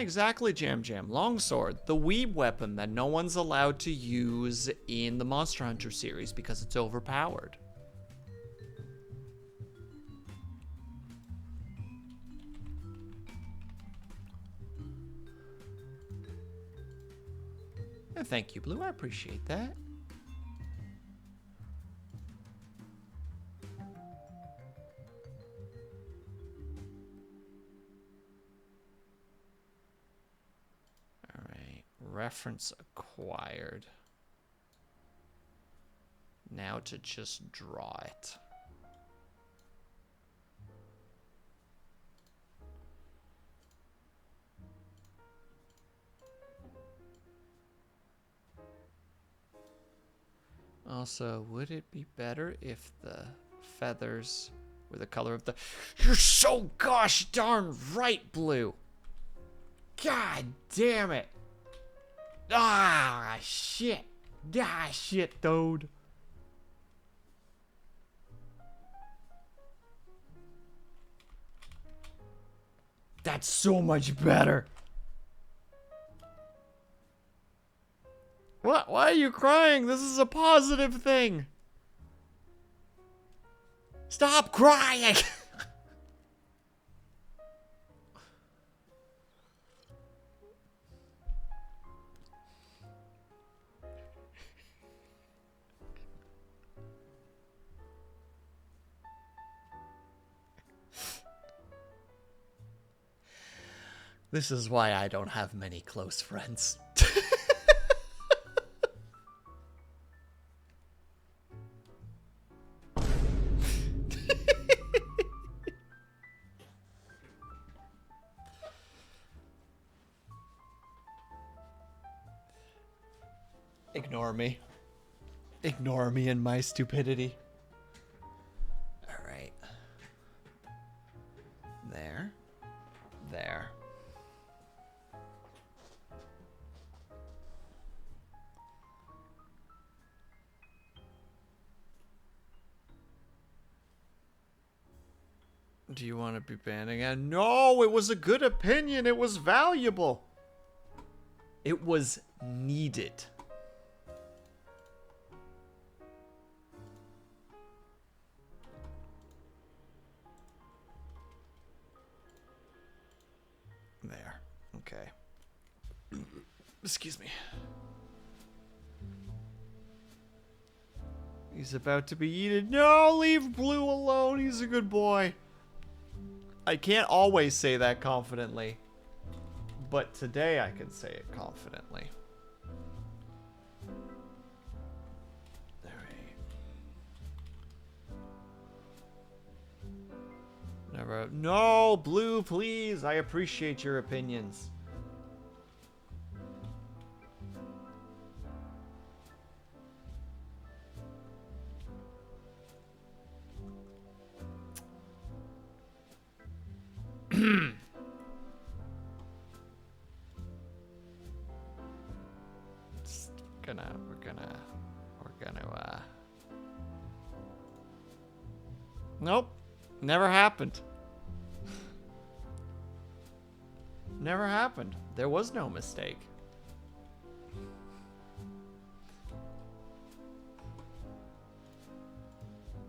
exactly, Jam Jam. Longsword, the weeb weapon that no one's allowed to use in the Monster Hunter series because it's overpowered. Thank you, Blue. I appreciate that. All right. Reference acquired. Now to just draw it. Also, would it be better if the feathers were the color of the... You're so gosh darn right, Blue. God damn it. Ah, shit. Ah, shit, dude. That's so much better. What? Why are you crying? This is a positive thing. Stop crying. This is why I don't have many close friends. Ignore me. Ignore me and my stupidity. All right. There. There. Do you want to be banned again? No, it was a good opinion. It was valuable. It was needed. There. Okay. Excuse me. He's about to be eaten. No, leave Blue alone. He's a good boy. I can't always say that confidently, but today I can say it confidently. All right. Never. No, Blue, please. I appreciate your opinions. We're gonna, Nope. Never happened. Never happened. There was no mistake.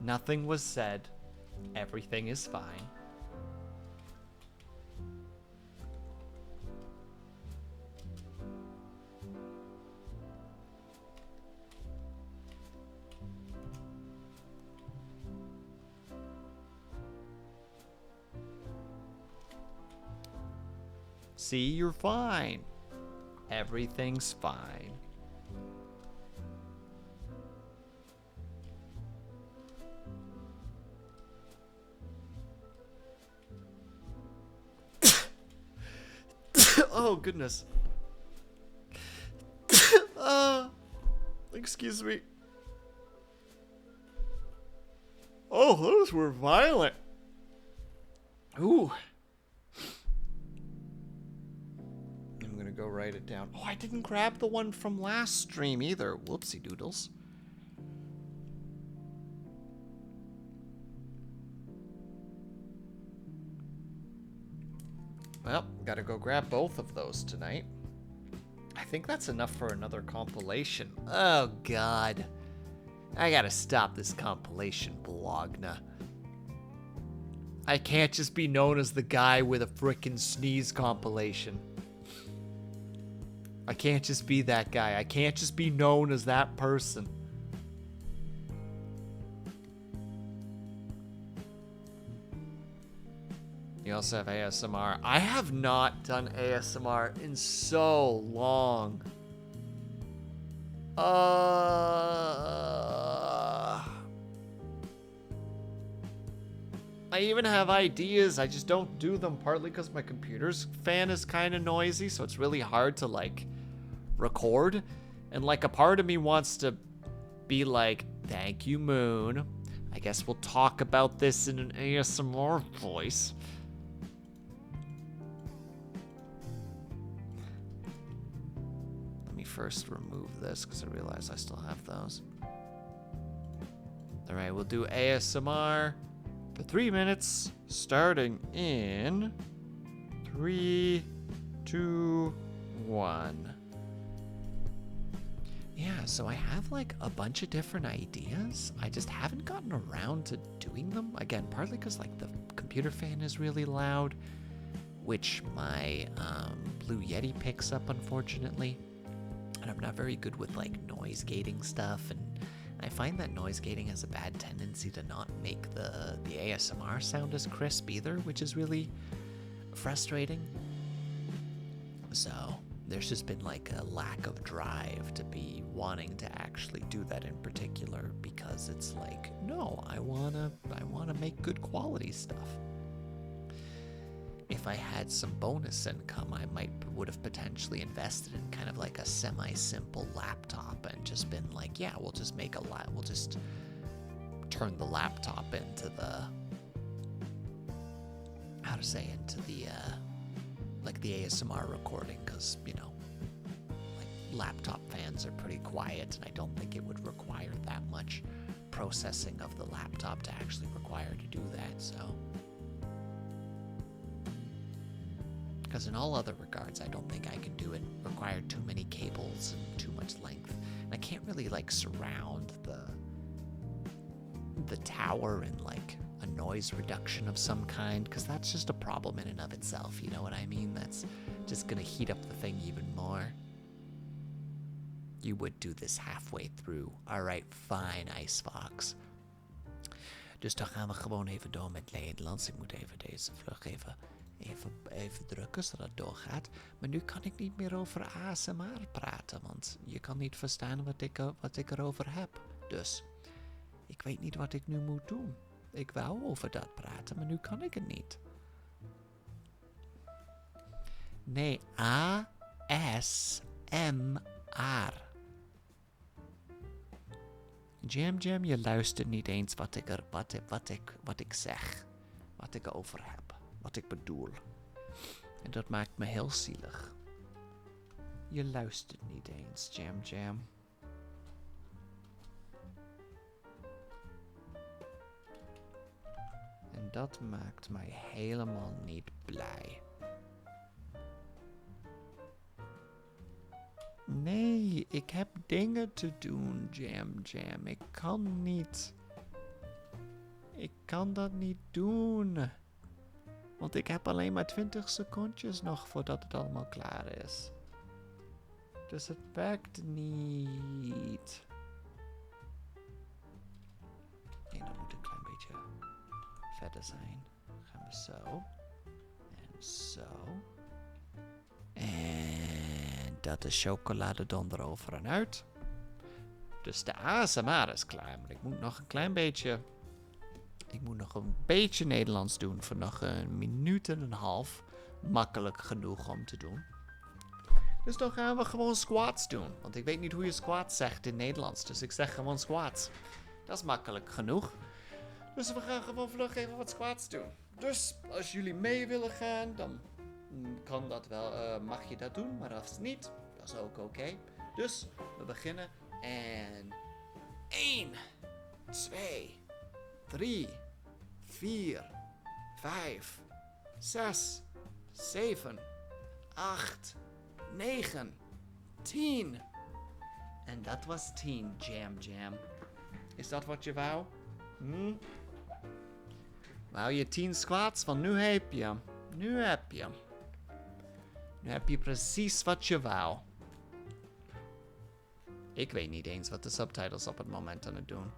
Nothing was said. Everything is fine. See, you're fine. Everything's fine. Oh, goodness. Excuse me. Oh, those were violent. Ooh. I'm gonna go write it down. Oh, I didn't grab the one from last stream either. Whoopsie doodles. Well, gotta go grab both of those tonight. I think that's enough for another compilation. Oh, God. I gotta stop this compilation, Bologna. I can't just be known as the guy with a frickin' sneeze compilation. I can't just be that guy. I can't just be known as that person. You also have ASMR. I have not done ASMR in so long. I even have ideas, I just don't do them, partly because my computer's fan is kind of noisy, so it's really hard to, like, record. And, like, a part of me wants to be like, thank you, Moon. I guess we'll talk about this in an ASMR voice. Let me first remove this, because I realize I still have those. Alright, we'll do ASMR for 3 minutes, starting in 3, 2, 1. Yeah, so I have like a bunch of different ideas. I just haven't gotten around to doing them. Again, partly because like the computer fan is really loud, which my Blue Yeti picks up, unfortunately. And I'm not very good with like noise gating stuff, and I find that noise gating has a bad tendency to not make the ASMR sound as crisp either, which is really frustrating. So there's just been like a lack of drive to be wanting to actually do that in particular, because it's like, no, I wanna make good quality stuff. If I had some bonus income, I would have potentially invested in kind of like a semi-simple laptop and just been like, yeah, we'll just we'll just turn the laptop into the, like the ASMR recording, because, you know, like laptop fans are pretty quiet, and I don't think it would require that much processing of the laptop to actually require to do that, so. Because in all other regards, I don't think I can do it. Require too many cables and too much length. And I can't really like surround the tower in like a noise reduction of some kind, because that's just a problem in and of itself. You know what I mean? That's just gonna heat up the thing even more. You would do this halfway through. Alright, fine, Ice Fox. Dus dan gaan we gewoon even door met Nederlands. Ik moet even deze vlug even drukken, zodat het doorgaat. Maar nu kan ik niet meer over ASMR praten, want je kan niet verstaan wat ik erover heb. Dus, ik weet niet wat ik nu moet doen. Ik wou over dat praten, maar nu kan ik het niet. Nee, ASMR. Jam, je luistert niet eens wat ik zeg. Wat ik over heb. Wat ik bedoel. En dat maakt me heel zielig. Je luistert niet eens, Jam. En dat maakt mij helemaal niet blij. Nee, ik heb dingen te doen, Jam. Ik kan niet. Ik kan dat niet doen. Want ik heb alleen maar 20 secondjes nog voordat het allemaal klaar is. Dus het werkt niet. Nee, dan moet ik een klein beetje verder zijn. Dan gaan we zo. En zo. En dat is chocoladedonder over en uit. Dus de ASMR is klaar. Maar ik moet nog een klein beetje... Ik moet nog een beetje Nederlands doen voor nog 1 minuut en een half. Makkelijk genoeg om te doen. Dus dan gaan we gewoon squats doen. Want ik weet niet hoe je squats zegt in Nederlands. Dus ik zeg gewoon squats. Dat is makkelijk genoeg. Dus we gaan gewoon vlug even wat squats doen. Dus als jullie mee willen gaan, dan kan dat wel. Mag je dat doen. Maar als niet, dat is ook oké. Dus we beginnen. En 1, 2... 3, 4, 5, 6, 7, 8, 9, 10. En dat was 10, Jam. Is dat wat je wou? Wou je 10 squats? Want nu heb je hem. Nu heb je precies wat je wou. Ik weet niet eens wat de subtitles op het moment aan het doen.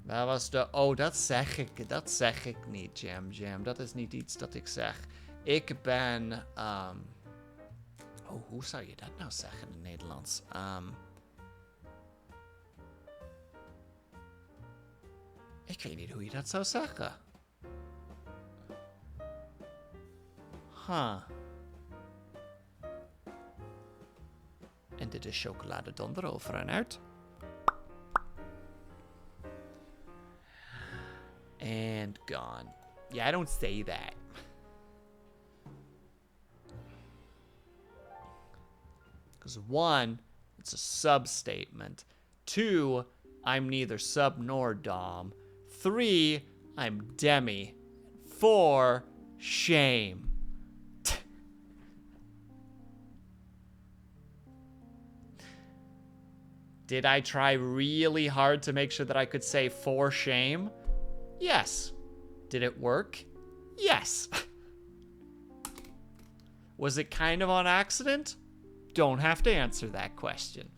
Waar was de... Oh, dat zeg ik niet, Jam. Dat is niet iets dat ik zeg. Ik ben... Oh, hoe zou je dat nou zeggen in het Nederlands? Ik weet niet hoe je dat zou zeggen. En dit is chocoladedonder over en uit. And gone. Yeah, I don't say that. Because 1, it's a sub-statement. 2, I'm neither sub nor dom. 3, I'm demi. 4, shame. Did I try really hard to make sure that I could say for shame? Yes. Did it work? Yes. Was it kind of on accident? Don't have to answer that question.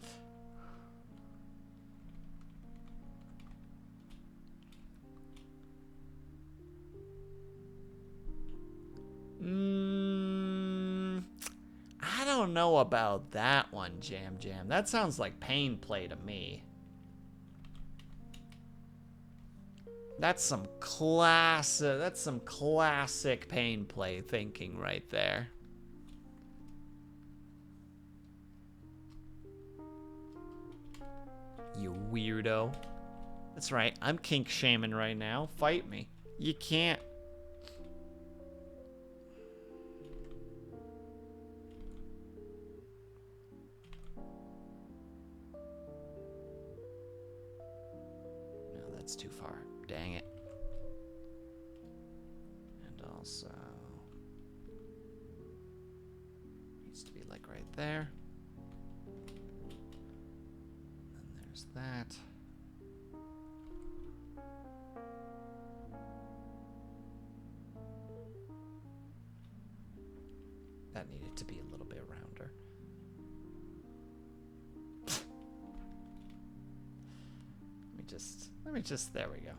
I don't know about that one, Jam. That sounds like pain play to me. That's some classic pain play thinking right there. You weirdo. That's right, I'm kink shaming right now. Fight me. You can't. No, that's too far. Dang it. And also... needs to be like right there. And there's that. That needed to be a little bit rounder. Let me just, there we go.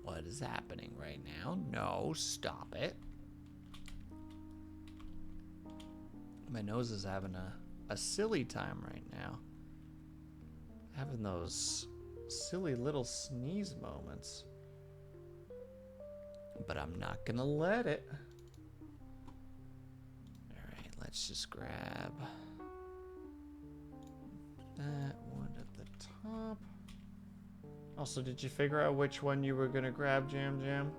What is happening right now? No, stop it. My nose is having a silly time right now. Having those silly little sneeze moments. But I'm not gonna let it. Alright, let's just grab that one at the top. Also, did you figure out which one you were gonna grab, Jam?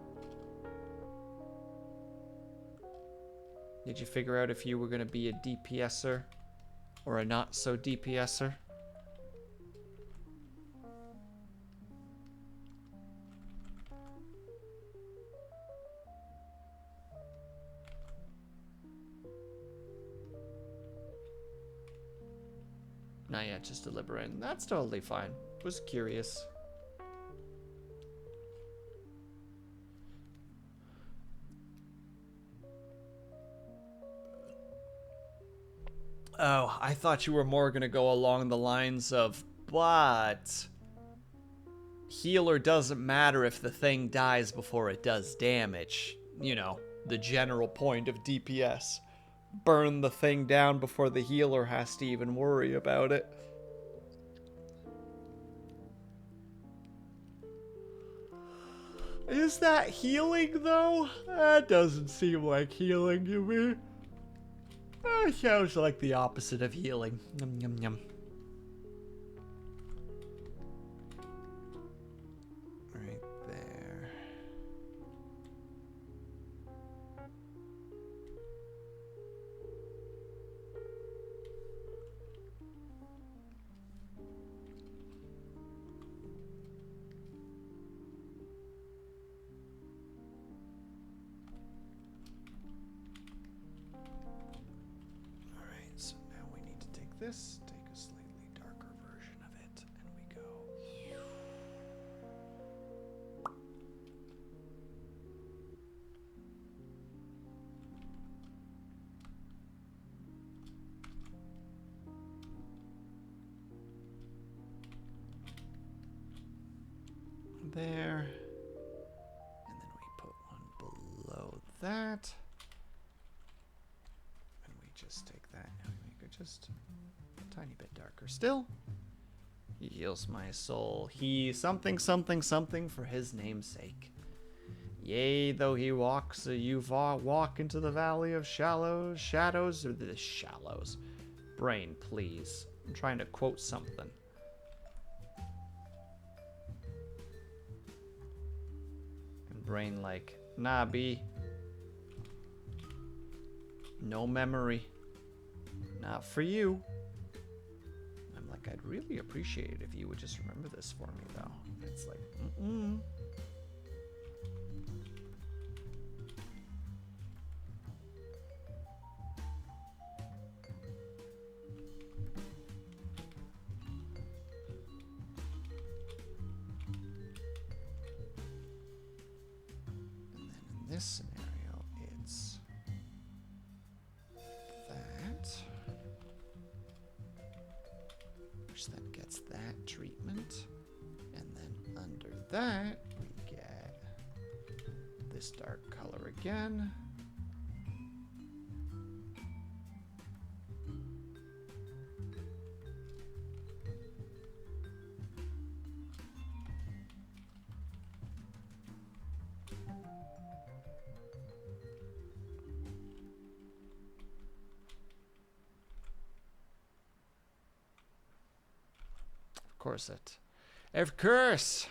Did you figure out if you were gonna be a DPSer or a not so DPSer? Not yet, just deliberating. That's totally fine. Was curious. Oh, I thought you were more gonna go along the lines of, but healer doesn't matter if the thing dies before it does damage. You know, the general point of DPS. Burn the thing down before the healer has to even worry about it. Is that healing, though? That doesn't seem like healing to me. That sounds like the opposite of healing. Yum, yum, yum. Right there. this, take a slightly darker version of it, and we go. There. And then we put one below that. And we just take that and we make it just a tiny bit darker still. He heals my soul. He something for his name's sake. Yea, though he walks, walk into the valley of shadows, or the shallows. Brain, please. I'm trying to quote something. And brain like, nah, B. No memory. Not for you. I'm like, I'd really appreciate it if you would just remember this for me, though. It's like, mm-mm. And then in this scenario, it's that, which then gets that treatment, and then under that we get this dark color again. Of course it. Of course.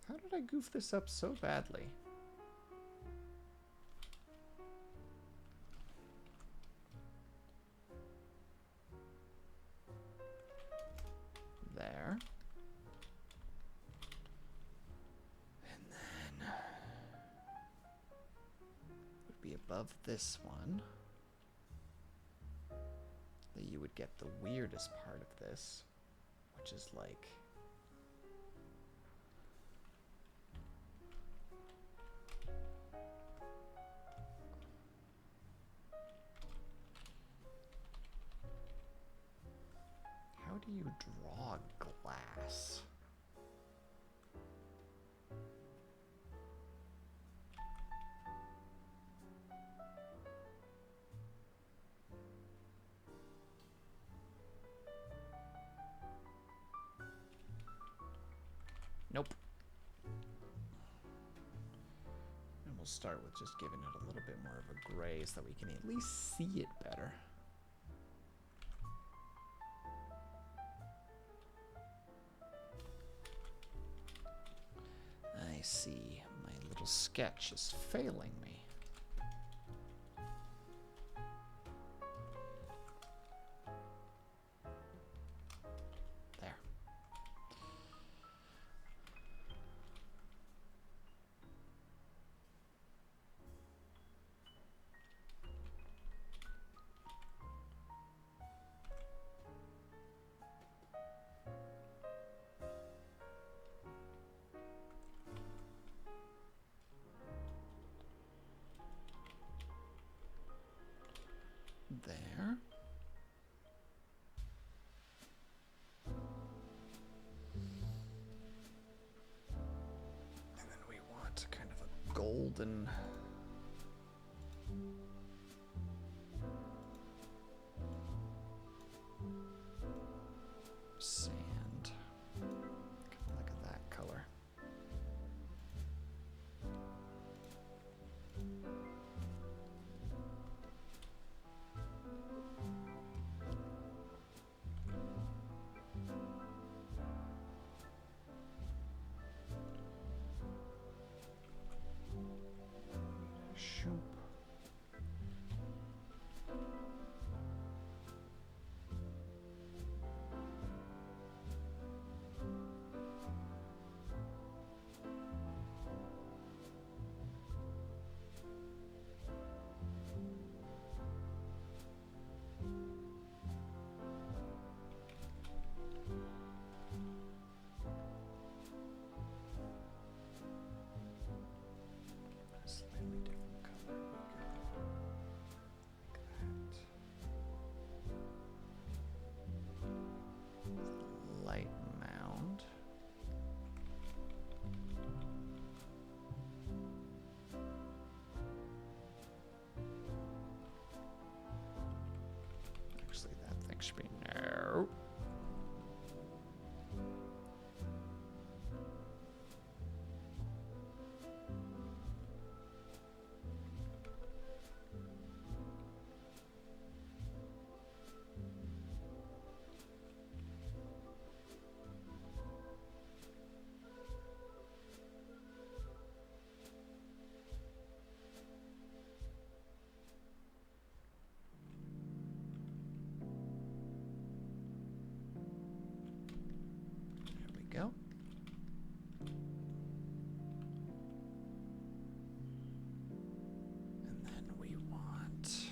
How did I goof this up so badly? There. And then would be above this one. That you would get the weirdest part of this, which is like how do you draw glass? Nope. And we'll start with just giving it a little bit more of a gray so that we can at least see it better. I see. My little sketch is failing me. There. There. And then we want kind of a golden sand. Kind of like that color. Shoop. push me. No. Go. And then we want this.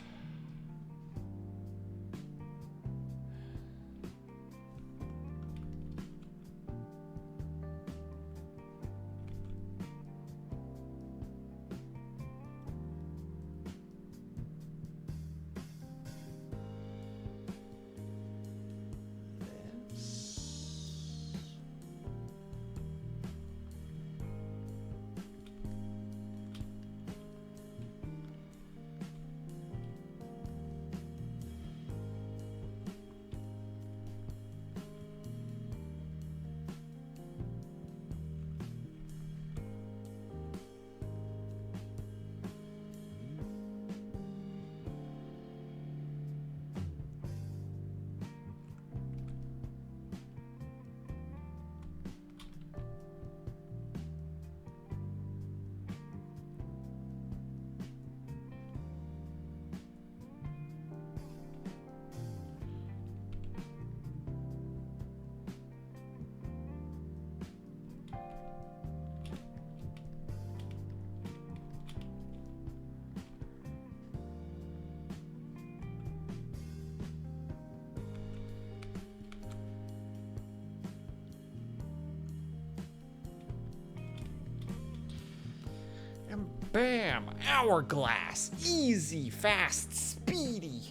And bam! Hourglass! Easy, fast, speedy!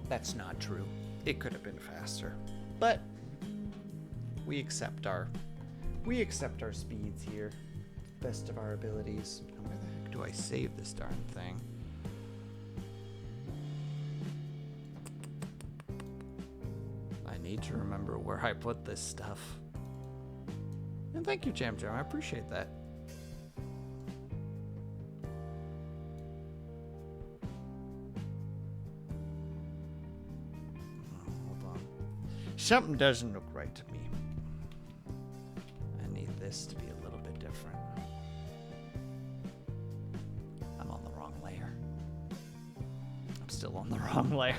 That's not true. It could have been faster. But we accept our speeds here. Best of our abilities. Where the heck do I save this darn thing? I need to remember where I put this stuff. And thank you, Jam Jam. I appreciate that. Something doesn't look right to me. I need this to be a little bit different. I'm on the wrong layer. I'm still on the wrong layer.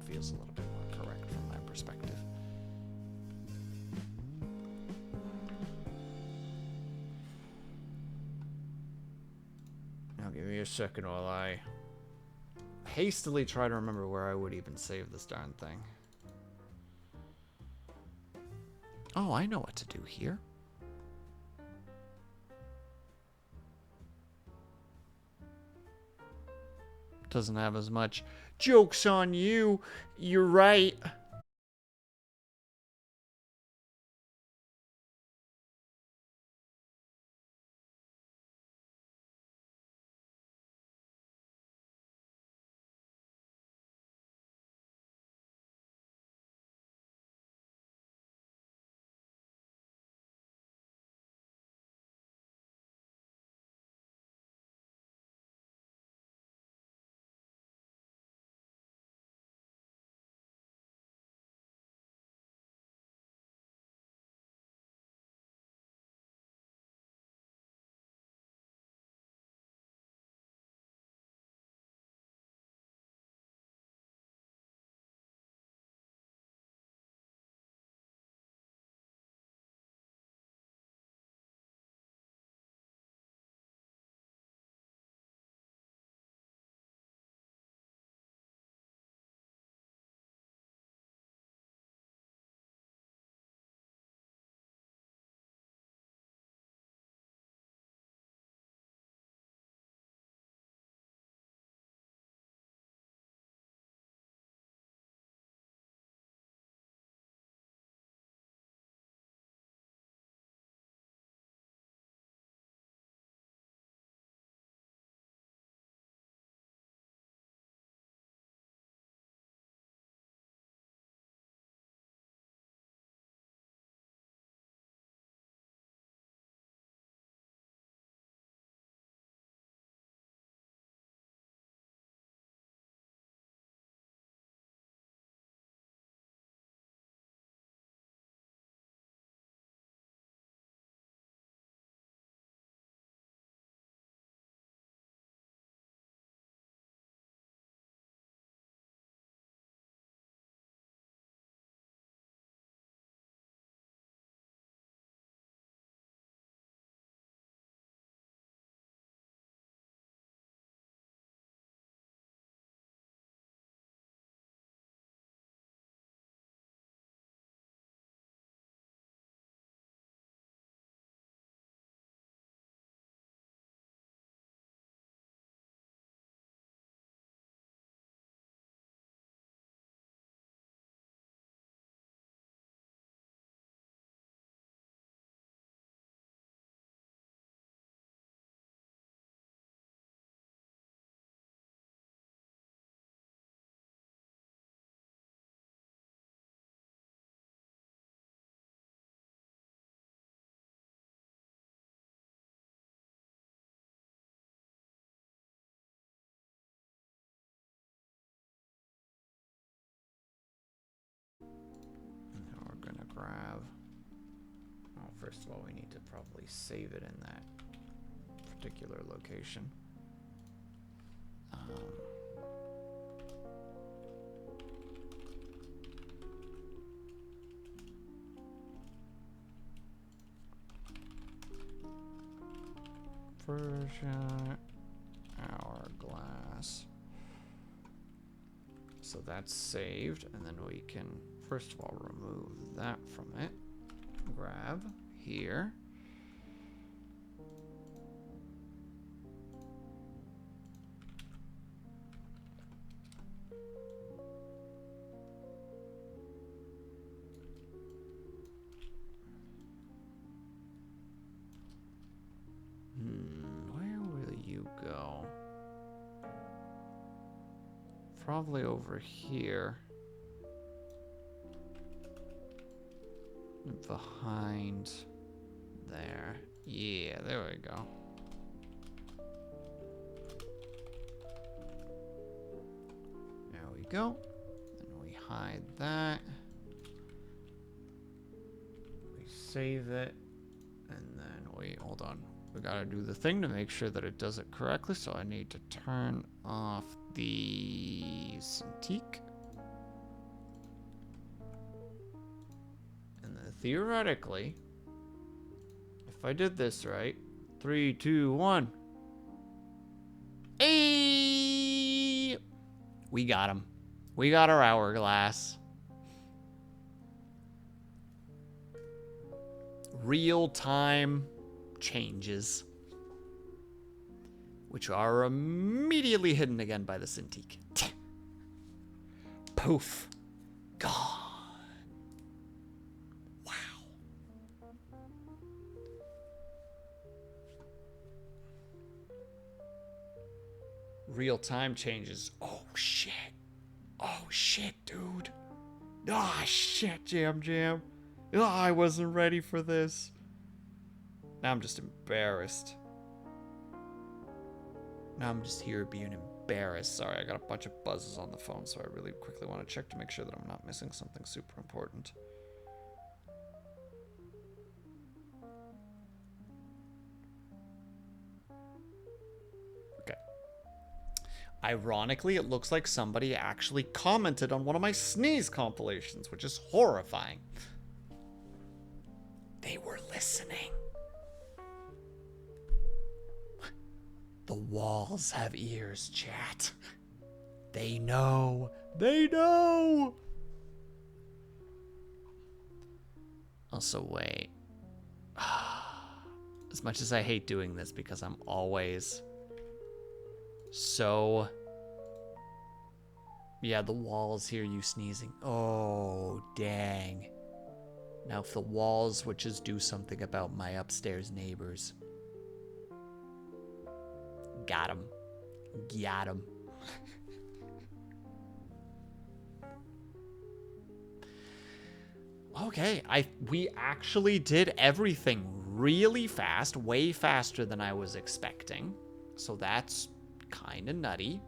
Feels a little bit more correct from my perspective. Now give me a second while I hastily try to remember where I would even save this darn thing. Oh, I know what to do here. Doesn't have as much. Joke's on you. You're right. grab. Oh, first of all, we need to probably save it in that particular location. Version hourglass. So that's saved, and then we can first of all remove that from it. Grab here. Where will you go? Probably over here. Behind there. Yeah, there we go. There we go. And we hide that. We save it. And then we, hold on. We gotta do the thing to make sure that it does it correctly. So I need to turn off the Cintiq. And then theoretically, if I did this right, 3, 2, 1. Hey! We got him. We got our hourglass. Real-time changes, which are immediately hidden again by the Cintiq. Poof. Gone. Wow. Real-time changes. Oh, shit. Oh, shit, dude. Ah, shit, Jam. Oh, I wasn't ready for this. Now I'm just embarrassed. Now I'm just here being embarrassed. Sorry, I got a bunch of buzzes on the phone, so I really quickly want to check to make sure that I'm not missing something super important. Okay. Ironically, it looks like somebody actually commented on one of my sneeze compilations, which is horrifying. They were listening. The walls have ears, chat. They know. They know. Also, wait. As much as I hate doing this because I'm always so... Yeah, the walls hear you sneezing. Oh, dang. Now, if the walls would just do something about my upstairs neighbors. Got him. Got him. Okay, we actually did everything really fast, way faster than I was expecting. So that's kind of nutty.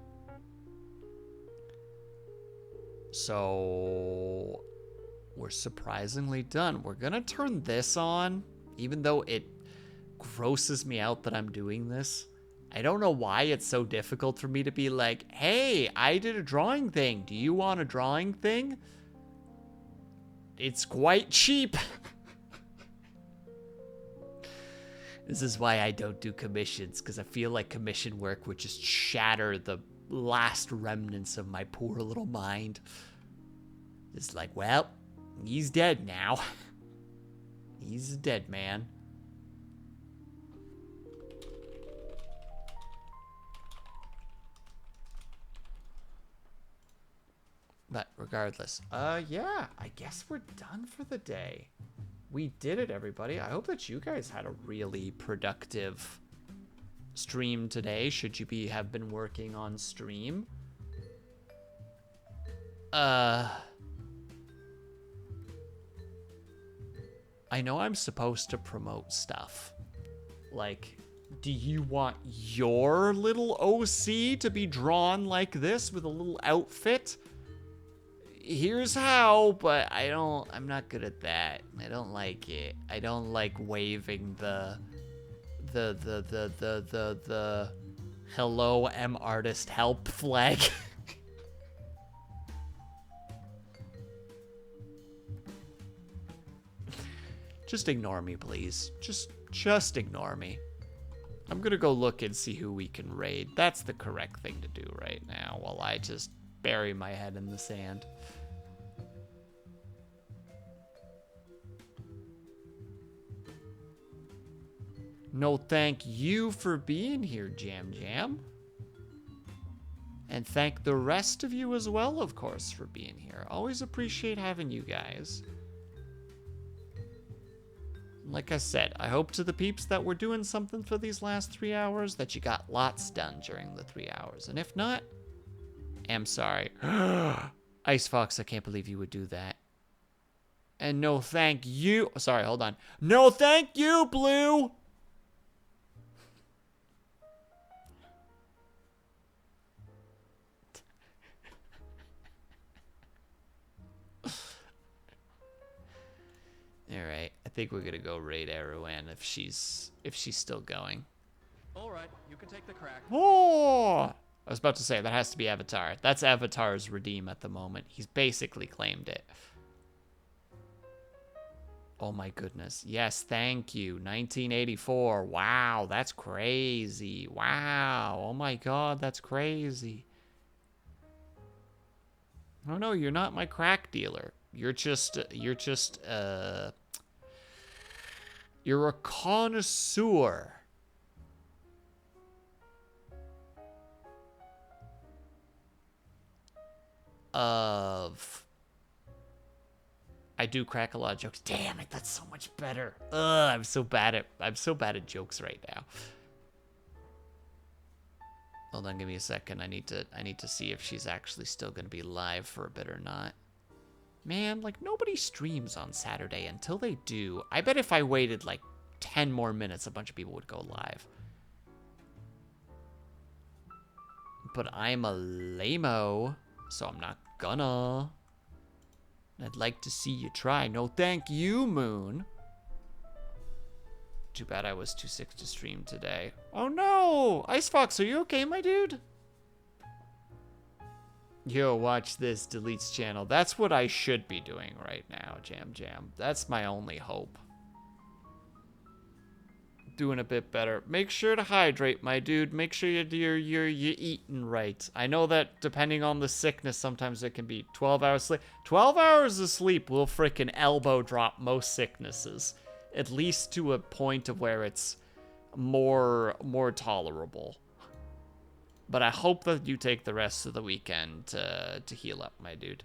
So we're surprisingly done. We're gonna turn this on, even though it grosses me out that I'm doing this. I don't know why it's so difficult for me to be like, hey, I did a drawing thing. Do you want a drawing thing? It's quite cheap. This is why I don't do commissions, because I feel like commission work would just shatter the last remnants of my poor little mind. It's like, well, he's dead now. He's a dead man. But regardless, yeah, I guess we're done for the day. We did it, everybody. I hope that you guys had a really productive stream today, should you have been working on stream. I know I'm supposed to promote stuff. Like, do you want your little OC to be drawn like this with a little outfit? here's how, but I'm not good at that. I don't like it. I don't like waving the hello M artist help flag. Just ignore me, please. Just ignore me. I'm gonna go look and see who we can raid. That's the correct thing to do right now while I just bury my head in the sand. No, thank you for being here, Jam Jam. And thank the rest of you as well, of course, for being here. Always appreciate having you guys. Like I said, I hope to the peeps that we're doing something for these last 3 hours, that you got lots done during the 3 hours. And if not, I'm sorry. Ice Fox, I can't believe you would do that. And no thank you. Sorry, hold on. No thank you, Blue. All right, I think we're gonna go raid Erwan if she's still going. All right, you can take the crack. Oh, I was about to say that has to be Avatar. That's Avatar's redeem at the moment. He's basically claimed it. Oh my goodness. Yes, thank you. 1984. Wow, that's crazy. Wow. Oh my God, that's crazy. Oh no, you're not my crack dealer. You're a connoisseur. Of... I do crack a lot of jokes. Damn it, that's so much better. Ugh, I'm so bad at jokes right now. Hold on, give me a second. I need to see if she's actually still gonna be live for a bit or not. Man, like, nobody streams on Saturday until they do. I bet if I waited, like, 10 more minutes, a bunch of people would go live. But I'm a lame-o, so I'm not gonna. I'd like to see you try. No, thank you, Moon. Too bad I was too sick to stream today. Oh, no! Ice Fox, are you okay, my dude? Yo, watch this, deletes channel. That's what I should be doing right now, Jam Jam. That's my only hope. Doing a bit better. Make sure to hydrate, my dude. Make sure you're eating right. I know that depending on the sickness, sometimes it can be 12 hours sleep. 12 hours of sleep will freaking elbow drop most sicknesses. At least to a point of where it's more tolerable. But I hope that you take the rest of the weekend to heal up, my dude.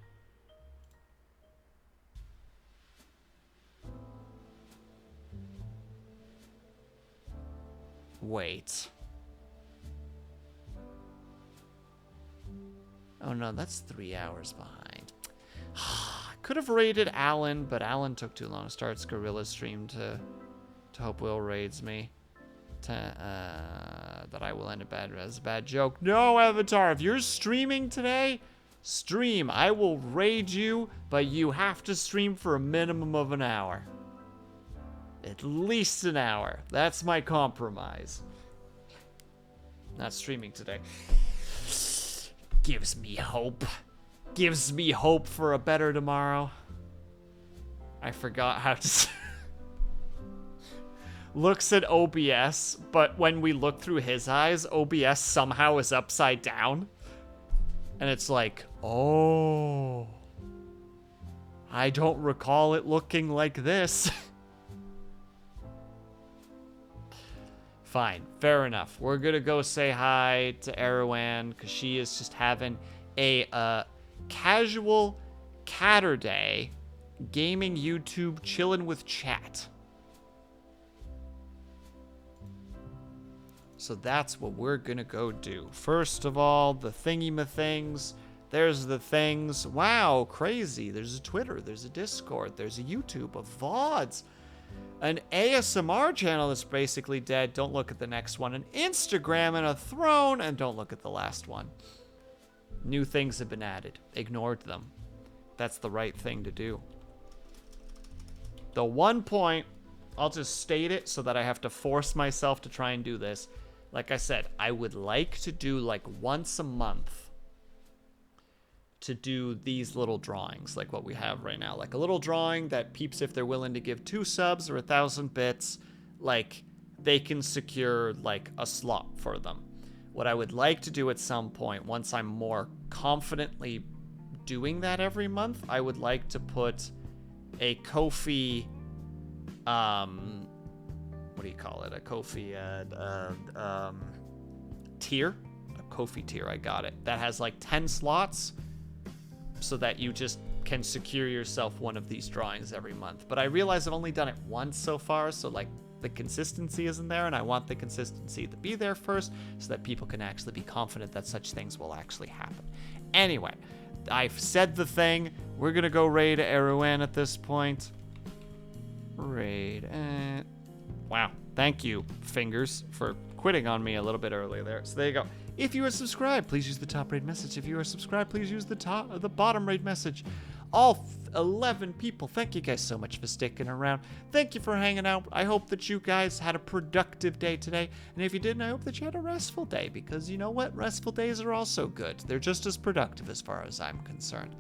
Wait. Oh no, that's 3 hours behind. I could have raided Alan, but Alan took too long to start Gorilla stream to hope Will raids me. That I will end as a bad joke. No, Avatar, if you're streaming today, stream. I will raid you, but you have to stream for a minimum of an hour. At least an hour. That's my compromise. Not streaming today. Gives me hope. Gives me hope for a better tomorrow. I forgot how to... Looks at OBS, but when we look through his eyes, OBS somehow is upside down. And it's like, oh. I don't recall it looking like this. Fine, fair enough. We're gonna go say hi to Erwan, because she is just having a casual Catterday gaming YouTube chilling with chat. So that's what we're gonna go do. First of all, the thingy-ma-things. There's the things. Wow, crazy. There's a Twitter, there's a Discord, there's a YouTube, a VODs, an ASMR channel that's basically dead. Don't look at the next one. An Instagram and a throne, and don't look at the last one. New things have been added. Ignored them. that's the right thing to do. The one point, I'll just state it so that I have to force myself to try and do this. Like I said, I would like to do like once a month to do these little drawings like what we have right now. Like a little drawing that peeps, if they're willing to give 2 subs or 1,000 bits, like they can secure like a slot for them. What I would like to do at some point, once I'm more confidently doing that every month, I would like to put a Ko-fi, what do you call it? A Ko-fi tier? A Ko-fi tier, I got it. That has like 10 slots so that you just can secure yourself one of these drawings every month. But I realize I've only done it once so far, so like the consistency isn't there, and I want the consistency to be there first so that people can actually be confident that such things will actually happen. Anyway, I've said the thing. We're gonna go raid Erewhon at this point. Raid. Wow. Thank you, Fingers, for quitting on me a little bit earlier there. So there you go. If you are subscribed, please use the top raid message. If you are subscribed, please use the bottom raid message. All 11 people, thank you guys so much for sticking around. Thank you for hanging out. I hope that you guys had a productive day today. And if you didn't, I hope that you had a restful day, because you know what? Restful days are also good. They're just as productive as far as I'm concerned.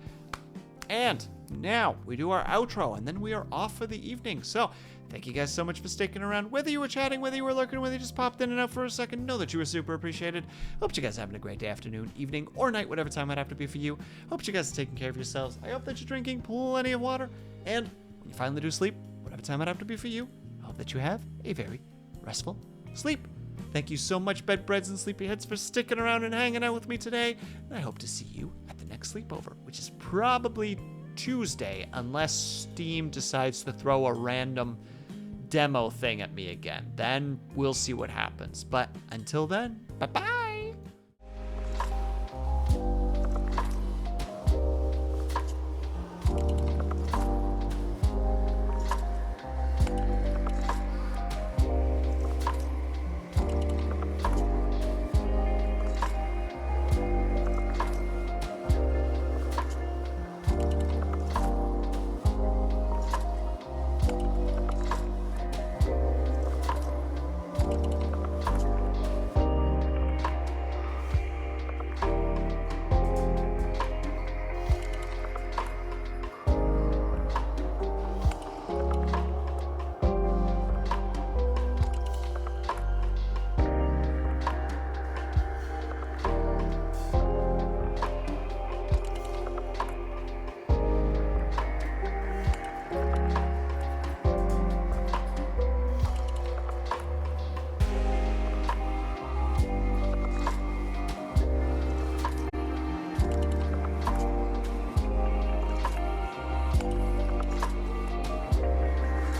And now we do our outro, and then we are off for the evening. So thank you guys so much for sticking around. Whether you were chatting, whether you were lurking, whether you just popped in and out for a second, know that you were super appreciated. Hope you guys are having a great day, afternoon, evening, or night, whatever time it have to be for you. Hope you guys are taking care of yourselves. I hope that you're drinking plenty of water. And when you finally do sleep, whatever time it have to be for you, I hope that you have a very restful sleep. Thank you so much, bedbreads and sleepyheads, for sticking around and hanging out with me today. And I hope to see you at the next sleepover, which is probably Tuesday, unless Steam decides to throw a random demo thing at me again. Then we'll see what happens. But until then, bye-bye!